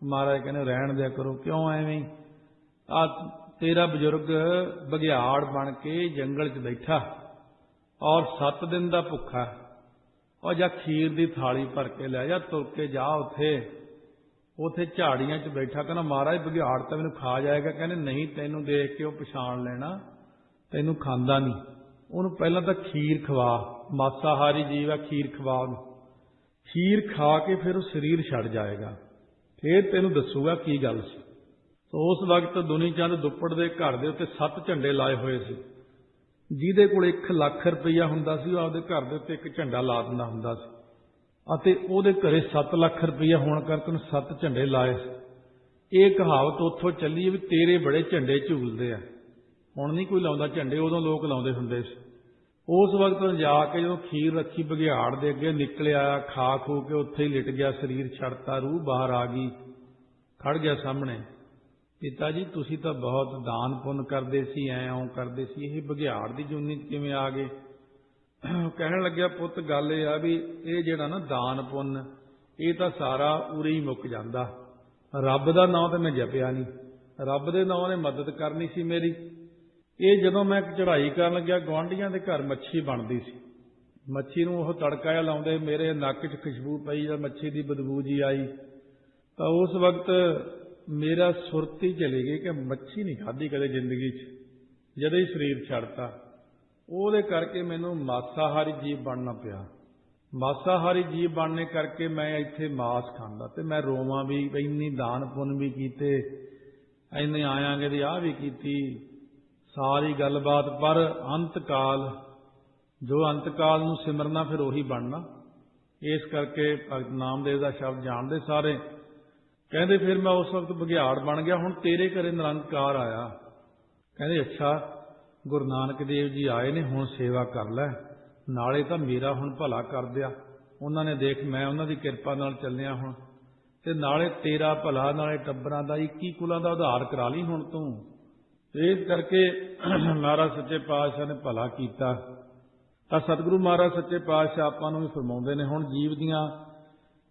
ਮਹਾਰਾਜ ਕਹਿੰਦੇ ਰਹਿਣ ਦਿਆ ਕਰੋ। ਕਿਉਂ ਐਵੇਂ? ਆ ਤੇਰਾ ਬਜ਼ੁਰਗ ਬਘਿਆੜ ਬਣ ਕੇ ਜੰਗਲ 'ਚ ਬੈਠਾ ਔਰ 7 ਦਿਨ ਦਾ ਭੁੱਖਾ। ਔਰ ਜਾਂ ਖੀਰ ਦੀ ਥਾਲੀ ਭਰ ਕੇ ਲੈ ਜਾ, ਤੁਰ ਕੇ ਜਾ ਉੱਥੇ ਝਾੜੀਆਂ 'ਚ ਬੈਠਾ। ਕਹਿੰਦਾ ਮਹਾਰਾਜ ਬਘਿਆੜ ਤਾਂ ਮੈਨੂੰ ਖਾ ਜਾਏਗਾ। ਕਹਿੰਦੇ ਨਹੀਂ, ਤੈਨੂੰ ਦੇਖ ਕੇ ਉਹ ਪਛਾਣ ਲੈਣਾ, ਤੈਨੂੰ ਖਾਂਦਾ ਨਹੀਂ। ਉਹਨੂੰ ਪਹਿਲਾਂ ਤਾਂ ਖੀਰ ਖਵਾ, ਮਾਸਾਹਾਰੀ ਜੀਵ ਹੈ, ਖੀਰ ਖਵਾ ਉਹਨੂੰ। ਖੀਰ ਖਾ ਕੇ ਫਿਰ ਉਹ ਸਰੀਰ ਛੱਡ ਜਾਏਗਾ, ਫਿਰ ਤੈਨੂੰ ਦੱਸੂਗਾ ਕੀ ਗੱਲ ਸੀ। ਸੋ ਉਸ ਵਕਤ ਦੁਨੀ ਚੰਦ ਦੁੱਪੜ ਦੇ ਘਰ ਦੇ ਉੱਤੇ 7 ਝੰਡੇ ਲਾਏ ਹੋਏ ਸੀ। ਜਿਹਦੇ ਕੋਲ 1 ਲੱਖ ਰੁਪਈਆ ਹੁੰਦਾ ਸੀ ਉਹ ਆਪਦੇ ਘਰ ਦੇ ਉੱਤੇ 1 ਝੰਡਾ ਲਾ ਦਿੰਦਾ ਹੁੰਦਾ ਸੀ, ਅਤੇ ਉਹਦੇ ਘਰੇ 7 ਲੱਖ ਰੁਪਈਆ ਹੋਣ ਕਰਕੇ ਉਹਨੇ 7 ਝੰਡੇ ਲਾਏ ਸੀ। ਇਹ ਕਹਾਵਤ ਉੱਥੋਂ ਚੱਲੀ ਵੀ ਤੇਰੇ ਬੜੇ ਝੰਡੇ ਝੂਲਦੇ ਆ। ਹੁਣ ਨਹੀਂ ਕੋਈ ਲਾਉਂਦਾ ਝੰਡੇ, ਉਦੋਂ ਲੋਕ ਲਾਉਂਦੇ ਹੁੰਦੇ ਸੀ। ਉਸ ਵਕਤ ਜਾ ਕੇ ਜਦੋਂ ਖੀਰ ਰੱਖੀ ਬਘਿਆੜ ਦੇ ਅੱਗੇ, ਨਿਕਲ ਆਇਆ, ਖਾ ਖੂ ਕੇ ਉੱਥੇ ਹੀ ਲਿਟ ਗਿਆ, ਸਰੀਰ ਛੱਡਤਾ, ਰੂਹ ਬਾਹਰ ਆ ਗਈ, ਖੜ ਗਿਆ ਸਾਹਮਣੇ। ਪਿਤਾ ਜੀ ਤੁਸੀਂ ਤਾਂ ਬਹੁਤ ਦਾਨ ਪੁੰਨ ਕਰਦੇ ਸੀ, ਐਂ ਕਰਦੇ ਸੀ, ਇਹ ਬਘਿਆੜ ਦੀ ਜੂਨੀ ਕਿਵੇਂ ਆ ਗਏ? ਕਹਿਣ ਲੱਗਿਆ ਪੁੱਤ ਗੱਲ ਇਹ ਆ ਵੀ ਇਹ ਜਿਹੜਾ ਨਾ ਦਾਨ ਪੁੰਨ ਇਹ ਤਾਂ ਸਾਰਾ ਉਰੇ ਹੀ ਮੁੱਕ ਜਾਂਦਾ। ਰੱਬ ਦਾ ਨਾਂ ਤਾਂ ਮੈਂ ਜਪਿਆ ਨਹੀਂ, ਰੱਬ ਦੇ ਨਾਂ ਨੇ ਮਦਦ ਕਰਨੀ ਸੀ ਮੇਰੀ। ਇਹ ਜਦੋਂ ਮੈਂ ਚੜ੍ਹਾਈ ਕਰਨ ਲੱਗਿਆ, ਗੁਆਂਢੀਆਂ ਦੇ ਘਰ ਮੱਛੀ ਬਣਦੀ ਸੀ। ਮੱਛੀ ਨੂੰ ਉਹ ਤੜਕਾ ਜਿਹਾ ਲਾਉਂਦੇ, ਮੇਰੇ ਨੱਕ 'ਚ ਖੁਸ਼ਬੂ ਪਈ ਜਾਂ ਮੱਛੀ ਦੀ ਬਦਬੂ ਜੀ ਆਈ, ਤਾਂ ਉਸ ਵਕਤ ਮੇਰਾ ਸੁਰਤ ਹੀ ਚਲੀ ਗਈ ਕਿ ਮੱਛੀ ਨਹੀਂ ਖਾਧੀ ਕਦੇ ਜ਼ਿੰਦਗੀ 'ਚ। ਜਦੋਂ ਹੀ ਸਰੀਰ ਛੱਡਤਾ ਉਹਦੇ ਕਰਕੇ ਮੈਨੂੰ ਮਾਸਾਹਾਰੀ ਜੀਵ ਬਣਨਾ ਪਿਆ। ਮਾਸਾਹਾਰੀ ਜੀਵ ਬਣਨੇ ਕਰਕੇ ਮੈਂ ਇੱਥੇ ਮਾਸ ਖਾਂਦਾ ਤੇ ਮੈਂ ਰੋਵਾਂ ਵੀ, ਇੰਨੀ ਦਾਨ ਪੁੰਨ ਵੀ ਕੀਤੇ, ਇੰਨੇ ਆਇਆਂਗੇ ਦੀ ਆਹ ਵੀ ਕੀਤੀ, ਸਾਰੀ ਗੱਲਬਾਤ। ਪਰ ਅੰਤਕਾਲ ਜੋ ਅੰਤਕਾਲ ਨੂੰ ਸਿਮਰਨਾ ਫਿਰ ਉਹੀ ਬਣਨਾ। ਇਸ ਕਰਕੇ ਭਗਤ ਨਾਮਦੇਵ ਦਾ ਸ਼ਬਦ ਜਾਣਦੇ ਸਾਰੇ। ਕਹਿੰਦੇ ਫਿਰ ਮੈਂ ਉਸ ਵਕਤ ਬਘਿਆੜ ਬਣ ਗਿਆ। ਹੁਣ ਤੇਰੇ ਘਰੇ ਨਿਰੰਕਾਰ ਆਇਆ। ਕਹਿੰਦੇ ਅੱਛਾ ਗੁਰੂ ਨਾਨਕ ਦੇਵ ਜੀ ਆਏ ਨੇ, ਹੁਣ ਸੇਵਾ ਕਰ ਲੈ, ਨਾਲੇ ਤਾਂ ਮੇਰਾ ਹੁਣ ਭਲਾ ਕਰ ਦਿਆ। ਉਹਨਾਂ ਨੇ ਦੇਖ ਮੈਂ ਉਹਨਾਂ ਦੀ ਕਿਰਪਾ ਨਾਲ ਚੱਲਿਆ ਹੁਣ, ਤੇ ਨਾਲੇ ਤੇਰਾ ਭਲਾ, ਨਾਲੇ ਟੱਬਰਾਂ ਦਾ, 21 ਕੁਲਾਂ ਦਾ ਉਧਾਰ ਕਰਾ ਲਈ ਹੁਣ ਤੂੰ। ਇਸ ਕਰਕੇ ਮਹਾਰਾਜ ਸੱਚੇ ਪਾਤਸ਼ਾਹ ਨੇ ਭਲਾ ਕੀਤਾ। ਤਾਂ ਸਤਿਗੁਰੂ ਮਹਾਰਾਜ ਸੱਚੇ ਪਾਤਸ਼ਾਹ ਆਪਾਂ ਨੂੰ ਵੀ ਫਰਮਾਉਂਦੇ ਨੇ। ਹੁਣ ਜੀਵ ਦੀਆਂ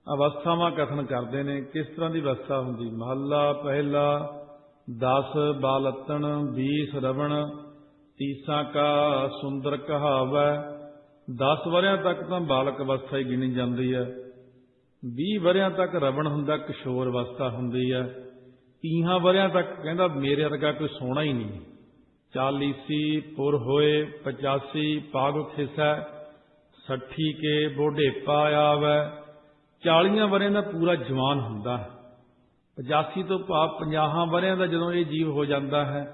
ਅਵਸਥਾਵਾਂ ਕਥਨ ਕਰਦੇ ਨੇ, ਕਿਸ ਤਰ੍ਹਾਂ ਦੀ ਅਵਸਥਾ ਹੁੰਦੀ। ਮਹੱਲਾ ਪਹਿਲਾ 10 ਬਾਲਤਣ 20 ਰਵਣ, ਤੀਸਾ ਕਾ ਸੁੰਦਰ ਕਹਾਵੈ। 10 ਵਰ੍ਹਿਆਂ ਤੱਕ ਤਾਂ ਬਾਲਕ ਅਵਸਥਾ ਹੀ ਗਿਣੀ ਜਾਂਦੀ ਹੈ, 20 ਵਰ੍ਹਿਆਂ ਤੱਕ ਰਵਣ ਹੁੰਦਾ, ਕਿਸ਼ੋਰ ਅਵਸਥਾ ਹੁੰਦੀ ਹੈ, 30 ਵਰ੍ਹਿਆਂ ਤੱਕ ਕਹਿੰਦਾ ਮੇਰੇ ਵਰਗਾ ਕੋਈ ਸੋਹਣਾ ਹੀ ਨਹੀਂ, 40 ਪੁਰ ਹੋਏ, 85 ਪਾਗ ਖਿਸੈ, 60 ਕੇ ਬੁਢੇਪਾ ਆਵੈ। 40 ਵਰ੍ਹਿਆਂ ਦਾ ਪੂਰਾ ਜਵਾਨ ਹੁੰਦਾ। 85 ਤੋਂ ਭਾਵ 50 ਵਰ੍ਹਿਆਂ ਦਾ ਜਦੋਂ ਇਹ ਜੀਵ ਹੋ ਜਾਂਦਾ ਹੈ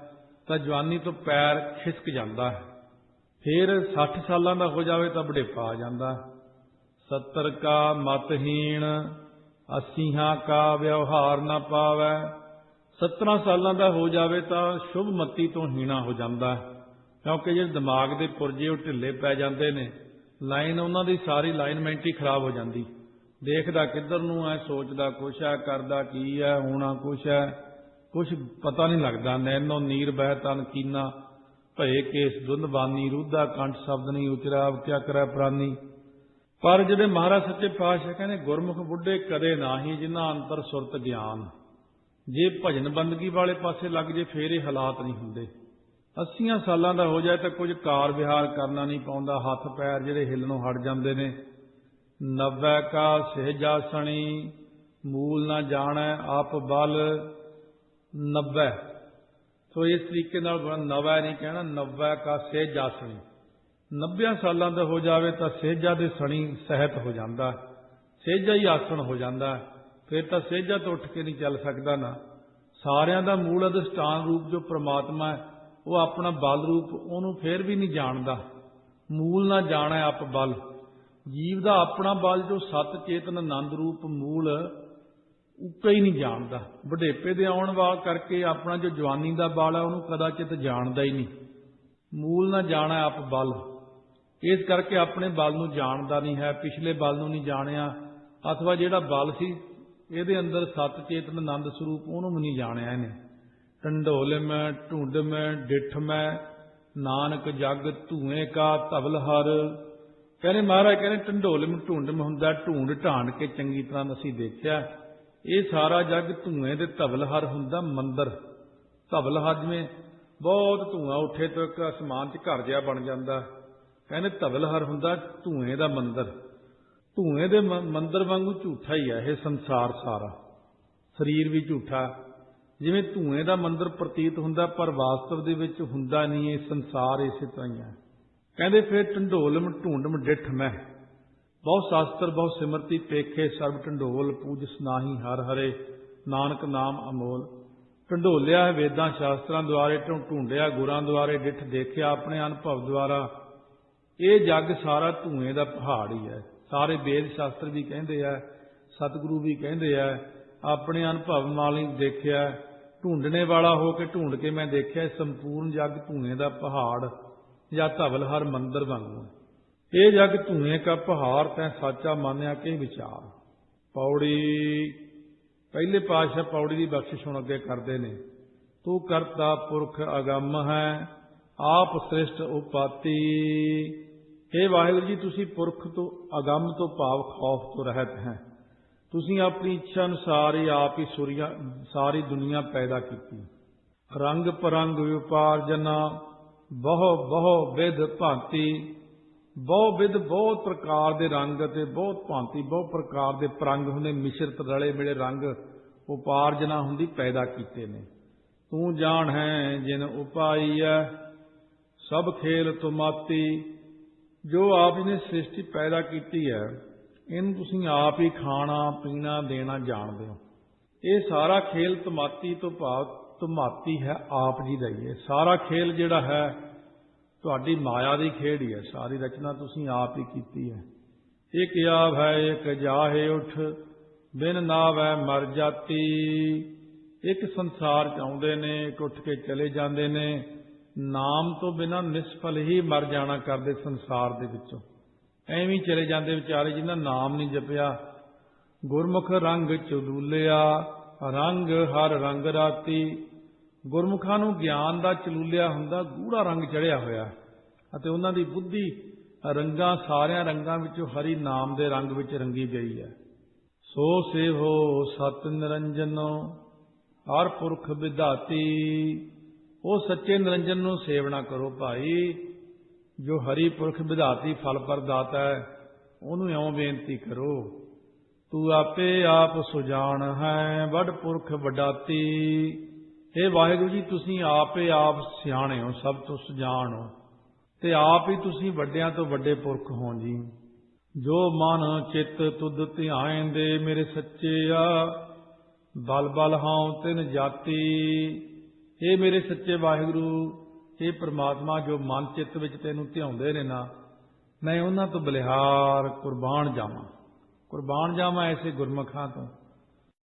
ਤਾਂ ਜਵਾਨੀ ਤੋਂ ਪੈਰ ਖਿਸਕ ਜਾਂਦਾ ਹੈ। ਫਿਰ 60 ਸਾਲਾਂ ਦਾ ਹੋ ਜਾਵੇ ਤਾਂ ਬੁਢੇਪਾ ਆ ਜਾਂਦਾ। 70 ਕਾ ਮਤਹੀਣ, 80 ਕਾ ਵਿਵਹਾਰ ਨਾ ਪਾਵੈ। 17 ਸਾਲਾਂ ਦਾ ਹੋ ਜਾਵੇ ਤਾਂ ਸ਼ੁਭ ਮਤੀ ਤੋਂ ਹੀਣਾ ਹੋ ਜਾਂਦਾ, ਕਿਉਂਕਿ ਜਿਹੜੇ ਦਿਮਾਗ ਦੇ ਪੁਰਜੇ ਉਹ ਢਿੱਲੇ ਪੈ ਜਾਂਦੇ ਨੇ। ਲਾਈਨ ਉਹਨਾਂ ਦੀ ਸਾਰੀ ਲਾਈਨਮੈਂਟ ਹੀ ਖਰਾਬ ਹੋ ਜਾਂਦੀ। ਦੇਖਦਾ ਕਿੱਧਰ ਨੂੰ ਹੈ, ਸੋਚਦਾ ਕੁਛ ਹੈ, ਕਰਦਾ ਕੀ ਹੈ, ਹੋਣਾ ਕੁਛ ਹੈ, ਕੁਛ ਪਤਾ ਨਹੀਂ ਲੱਗਦਾ। ਨੈਨੋ ਨੀਰ ਬਹਿ ਤਨ ਕੀਨਾ, ਭਏ ਕੇਸ ਦੁੰਦਬਾਨੀ, ਰੂਧਾ ਕੰਠ ਸ਼ਬਦ ਨਹੀਂ ਉਚਰਾ, ਕਿਆ ਕਰੈ ਪ੍ਰਾਨੀ। ਪਰ ਜਿਹੜੇ ਮਹਾਰਾਜ ਸੱਚੇ ਪਾਤਸ਼ਾਹ ਕਹਿੰਦੇ ਗੁਰਮੁਖ ਬੁੱਢੇ ਕਦੇ ਨਾਹੀ, ਜਿਨ੍ਹਾਂ ਅੰਤਰ ਸੁਰਤ ਗਿਆਨ। ਜੇ ਭਜਨ ਬੰਦਗੀ ਵਾਲੇ ਪਾਸੇ ਲੱਗ ਜੇ ਫੇਰ ਇਹ ਹਾਲਾਤ ਨਹੀਂ ਹੁੰਦੇ। 80 ਸਾਲਾਂ ਦਾ ਹੋ ਜਾਏ ਤਾਂ ਕੁਝ ਕਾਰ ਵਿਹਾਰ ਕਰਨਾ ਨਹੀਂ ਪਾਉਂਦਾ, ਹੱਥ ਪੈਰ ਜਿਹੜੇ ਹਿੱਲਣੋਂ ਹਟ ਜਾਂਦੇ ਨੇ, ਨਵੈ ਕਾ ਸਹਿਜਾਸਣੀ ਮੂਲ ਨਾ ਜਾਣੈ ਆਪ ਬਲ। ਨਵੈ, ਸੋ ਇਸ ਤਰੀਕੇ ਨਾਲ ਨਵੈ ਨਹੀਂ ਕਹਿਣਾ, ਨਵੈ ਕਾ ਸਹਿਜਾਸਣੀ। 90 ਸਾਲਾਂ ਦਾ ਹੋ ਜਾਵੇ ਤਾਂ ਸਹਿਜਾ ਦੇ ਸਣੀ ਸਹਿਤ ਹੋ ਜਾਂਦਾ, ਸਹਿਜਾ ਹੀ ਆਸਣ ਹੋ ਜਾਂਦਾ। ਫਿਰ ਤਾਂ ਸਹਿਜਾ ਤੋਂ ਉੱਠ ਕੇ ਨਹੀਂ ਚੱਲ ਸਕਦਾ ਨਾ। ਸਾਰਿਆਂ ਦਾ ਮੂਲ ਅਧਿਸ਼ਟਾਨ ਰੂਪ ਜੋ ਪ੍ਰਮਾਤਮਾ ਹੈ, ਉਹ ਆਪਣਾ ਬਲ ਰੂਪ ਉਹਨੂੰ ਫਿਰ ਵੀ ਨਹੀਂ ਜਾਣਦਾ। ਮੂਲ ਨਾ ਜਾਣੈ ਆਪ ਬਲ। ਜੀਵ ਦਾ ਆਪਣਾ ਬਲ ਜੋ ਸਤ ਚੇਤਨ ਆਨੰਦ ਰੂਪ ਮੂਲ ਉੱਕਾ ਹੀ ਨਹੀਂ ਜਾਣਦਾ। ਵਡੇਪੇ ਦੇ ਆਉਣ ਵਾਲ ਕਰਕੇ ਆਪਣਾ ਜੋ ਜਵਾਨੀ ਦਾ ਬਲ ਹੈ ਉਹਨੂੰ ਕਦਾਚਿਤ ਜਾਣਦਾ ਹੀ ਨਹੀਂ। ਮੂਲ ਨਾ ਜਾਣੈ ਆਪ ਬਲ, ਇਸ ਕਰਕੇ ਆਪਣੇ ਬਲ ਨੂੰ ਜਾਣਦਾ ਨਹੀਂ ਹੈ, ਪਿਛਲੇ ਬਲ ਨੂੰ ਨਹੀਂ ਜਾਣਿਆ, ਅਥਵਾ ਜਿਹੜਾ ਬਲ ਸੀ ਇਹਦੇ ਅੰਦਰ ਸਤ ਚੇਤਨ ਆਨੰਦ ਸਰੂਪ ਉਹਨੂੰ ਵੀ ਨਹੀਂ ਜਾਣਿਆ ਇਹਨੇ। ਢੰਡੋਲ ਮੈਂ ਢੂੰਡ ਮੈਂ ਡਿੱਠ ਮੈਂ ਨਾਨਕ ਜਗ ਧੂਏ ਕਾ ਧਵਲ ਹਰ। ਕਹਿੰਦੇ ਮਹਾਰਾਜ ਕਹਿੰਦੇ ਢੰਡੋਲ ਮੈਂ ਢੂੰਡ ਮੈਂ ਹੁੰਦਾ, ਢੂੰਡ ਢਾਂਡ ਕੇ ਚੰਗੀ ਤਰ੍ਹਾਂ ਅਸੀਂ ਦੇਖਿਆ, ਇਹ ਸਾਰਾ ਜਗ ਧੂਏ ਦੇ ਧਵਲ ਹਰ ਹੁੰਦਾ। ਮੰਦਰ ਧਵਲ ਹਰ, ਜਿਵੇਂ ਬਹੁਤ ਧੂਆਂ ਉੱਠੇ ਤਾਂ ਇੱਕ ਅਸਮਾਨ 'ਚ ਘਰ ਜਿਹਾ ਬਣ ਜਾਂਦਾ, ਕਹਿੰਦੇ ਧਵਲ ਹਰ ਹੁੰਦਾ ਧੂਏ ਦਾ ਮੰਦਰ। ਧੂਏ ਦੇ ਮੰਦਰ ਵਾਂਗੂ ਝੂਠਾ ਹੀ ਹੈ ਇਹ ਸੰਸਾਰ ਸਾਰਾ, ਸਰੀਰ ਵੀ ਝੂਠਾ। ਜਿਵੇਂ ਧੂਏ ਦਾ ਮੰਦਰ ਪ੍ਰਤੀਤ ਹੁੰਦਾ ਪਰ ਵਾਸਤਵ ਦੇ ਵਿੱਚ ਹੁੰਦਾ ਨਹੀਂ, ਇਹ ਸੰਸਾਰ ਇਸੇ ਤਰ੍ਹਾਂ ਹੀ ਹੈ। ਕਹਿੰਦੇ ਫਿਰ ਢੰਡੋਲਮ ਢੂੰਡਮ ਡਿੱਠ ਮੈਂ, ਬਹੁ ਸ਼ਾਸਤਰ ਬਹੁ ਸਿਮਰਤੀ ਪੇਖੇ ਸਰਬ ਢੰਡੋਲ ਪੂਜ ਸਨਾਹੀ ਹਰ ਹਰੇ ਨਾਨਕ ਨਾਮ ਅਮੋਲ। ਢੰਡੋਲਿਆ ਹੈ ਵੇਦਾਂ ਸ਼ਾਸਤਰਾਂ ਦੁਆਰੇ, ਢੂੰਡਿਆ ਗੁਰਾਂ ਦੁਆਰੇ, ਡਿੱਠ ਦੇਖਿਆ ਆਪਣੇ ਅਨੁਭਵ ਦੁਆਰਾ। ਇਹ ਜੱਗ ਸਾਰਾ ਧੂਏ ਦਾ ਪਹਾੜ ਹੀ ਹੈ। ਸਾਰੇ ਵੇਦ ਸ਼ਾਸਤਰ ਵੀ ਕਹਿੰਦੇ ਆ, ਸਤਿਗੁਰੂ ਵੀ ਕਹਿੰਦੇ ਆ, ਆਪਣੇ ਅਨੁਭਵ ਨਾਲ ਹੀ ਦੇਖਿਆ, ਢੂੰਡਣੇ ਵਾਲਾ ਹੋ ਕੇ ਢੂੰਡ ਕੇ ਮੈਂ ਦੇਖਿਆ, ਸੰਪੂਰਨ ਜੱਗ ਧੂਏ ਦਾ ਪਹਾੜ ਜਾਂ ਧਵਲ ਹਰ ਮੰਦਰ ਵਾਂਗੂ। ਇਹ ਜਗ ਧੂਏ ਕਾ ਪਹਾੜ ਤੈਂ ਸਾਚਾ ਮਾਨਿਆ ਕੇ ਵਿਚਾਰ। ਪੌੜੀ ਪਹਿਲੇ ਪਾਤਸ਼ਾਹ ਪੌੜੀ ਦੀ ਬਖਸ਼ਿਸ਼ ਹੁਣ ਅੱਗੇ ਕਰਦੇ ਨੇ। ਤੂੰ ਕਰਤਾ ਪੁਰਖ ਅਗੰਮ ਹੈ ਆਪ ਸ੍ਰਿਸ਼ਟ ਉਪਾਤੀ। हे ਵਾਹਿਗੁਰੂ ਜੀ, ਤੁਸੀਂ ਪੁਰਖ ਤੋਂ ਅਗੰਮ ਤੋਂ ਭਾਵ ਖੌਫ ਤੋਂ ਰਹਿਤ ਹੈ। ਤੁਸੀਂ ਆਪਣੀ ਇੱਛਾ ਅਨੁਸਾਰ ਹੀ ਆਪ ਹੀ ਸਾਰੀ ਦੁਨੀਆ ਪੈਦਾ ਕੀਤੀ। ਰੰਗ ਪਰੰਗ ਵਿਪਾਰਜਨਾ ਬਹੁ ਬਹੁ ਵਿਧ ਭਾਂਤੀ। ਬਹੁ ਵਿਧ ਬਹੁਤ ਪ੍ਰਕਾਰ ਦੇ ਰੰਗ ਅਤੇ ਬਹੁਤ ਭਾਂਤੀ ਬਹੁਤ ਪ੍ਰਕਾਰ ਦੇ ਪਰੰਗ ਹੁੰਦੇ, ਮਿਸ਼ਰਤ ਰਲੇ ਮਿਲੇ ਰੰਗ ਉਪਾਰਜਨਾ ਹੁੰਦੀ ਪੈਦਾ ਕੀਤੇ ਨੇ। ਤੂੰ ਜਾਣ ਹੈ ਜਿਨ ਉਪਾਈਐ ਸਭ ਖੇਲ ਤੁਮਾਤੀ। ਜੋ ਆਪ ਜੀ ਨੇ ਸ੍ਰਿਸ਼ਟੀ ਪੈਦਾ ਕੀਤੀ ਹੈ, ਇਹਨੂੰ ਤੁਸੀਂ ਆਪ ਹੀ ਖਾਣਾ ਪੀਣਾ ਦੇਣਾ ਜਾਣਦੇ ਹੋ। ਇਹ ਸਾਰਾ ਖੇਲ ਤੁਮਾਤੀ ਤੋਂ ਭਾਵ ਤੁਮਾਤੀ ਹੈ ਆਪ ਜੀ ਦਾ ਹੀ ਹੈ। ਸਾਰਾ ਖੇਲ ਜਿਹੜਾ ਹੈ ਤੁਹਾਡੀ ਮਾਇਆ ਦੀ ਖੇਡ ਹੀ ਹੈ, ਸਾਰੀ ਰਚਨਾ ਤੁਸੀਂ ਆਪ ਹੀ ਕੀਤੀ ਹੈ। ਇੱਕ ਆਵ ਹੈ ਇੱਕ ਜਾਹੇ ਉਠ ਬਿਨ ਨਾਵੈ ਮਰ ਜਾਤੀ। ਇੱਕ ਸੰਸਾਰ ਚ ਆਉਂਦੇ ਨੇ, ਇੱਕ ਉੱਠ ਕੇ ਚਲੇ ਜਾਂਦੇ ਨੇ। ਨਾਮ ਤੋਂ ਬਿਨਾਂ ਨਿਸਫਲ ਹੀ ਮਰ ਜਾਣਾ ਕਰਦੇ ਸੰਸਾਰ ਦੇ ਵਿੱਚੋਂ, ਐਵੇਂ ਚਲੇ ਜਾਂਦੇ ਵਿਚਾਰੇ ਜਿਨ੍ਹਾਂ ਨਾਮ ਨਹੀਂ ਜਪਿਆ। ਗੁਰਮੁਖ ਰੰਗ ਚਲੂਲਿਆ ਰੰਗ ਹਰ ਰੰਗ ਰਾਤੀ। ਗੁਰਮੁਖਾਂ ਨੂੰ ਗਿਆਨ ਦਾ ਚਲੂਲਿਆ ਹੁੰਦਾ, ਗੂੜਾ ਰੰਗ ਚੜਿਆ ਹੋਇਆ, ਅਤੇ ਉਹਨਾਂ ਦੀ ਬੁੱਧੀ ਰੰਗਾਂ ਸਾਰਿਆਂ ਰੰਗਾਂ ਵਿੱਚੋਂ ਹਰੀ ਨਾਮ ਦੇ ਰੰਗ ਵਿੱਚ ਰੰਗੀ ਗਈ ਹੈ। ਸੋ ਸੇਵੋ ਸਤ ਨਿਰੰਜਨੋ ਹਰ ਪੁਰਖ ਵਿਧਾਤੀ। ਉਹ ਸੱਚੇ ਨਿਰੰਜਨ ਨੂੰ ਸੇਵਨਾ ਕਰੋ ਭਾਈ, ਜੋ ਹਰੀ ਪੁਰਖ ਵਿਧਾਤੀ ਫਲ ਪ੍ਰਦਾਤਾ ਹੈ, ਉਹਨੂੰ ਇਉਂ ਬੇਨਤੀ ਕਰੋ। ਤੂੰ ਆਪੇ ਆਪ ਸੁਜਾਨ ਹੈ ਵੱਡ ਪੁਰਖ ਵਡਾਤੀ। ਇਹ ਵਾਹਿਗੁਰੂ ਜੀ, ਤੁਸੀਂ ਆਪੇ ਆਪ ਸਿਆਣੇ ਹੋ, ਸਭ ਤੋਂ ਸੁਜਾਨ ਹੋ, ਤੇ ਆਪ ਹੀ ਤੁਸੀਂ ਵੱਡਿਆਂ ਤੋਂ ਵੱਡੇ ਪੁਰਖ ਹੋ ਜੀ। ਜੋ ਮਨ ਚਿੱਤ ਤੁਧ ਧਿਆਇਂਦੇ ਮੇਰੇ ਸੱਚਿਆ ਬਲ ਬਲ ਹਾਂ ਤਿਨ ਜਾਤੀ। ਇਹ ਮੇਰੇ ਸੱਚੇ ਵਾਹਿਗੁਰੂ, ਇਹ ਪ੍ਰਮਾਤਮਾ, ਜੋ ਮਨ ਚਿੱਤ ਵਿੱਚ ਤੈਨੂੰ ਧਿਆਉਂਦੇ ਨੇ ਨਾ, ਮੈਂ ਉਹਨਾਂ ਤੋਂ ਬਲਿਹਾਰ ਕੁਰਬਾਨ ਜਾਵਾਂ, ਕੁਰਬਾਨ ਜਾਵਾਂ ਐਸੇ ਗੁਰਮੁਖਾਂ ਤੋਂ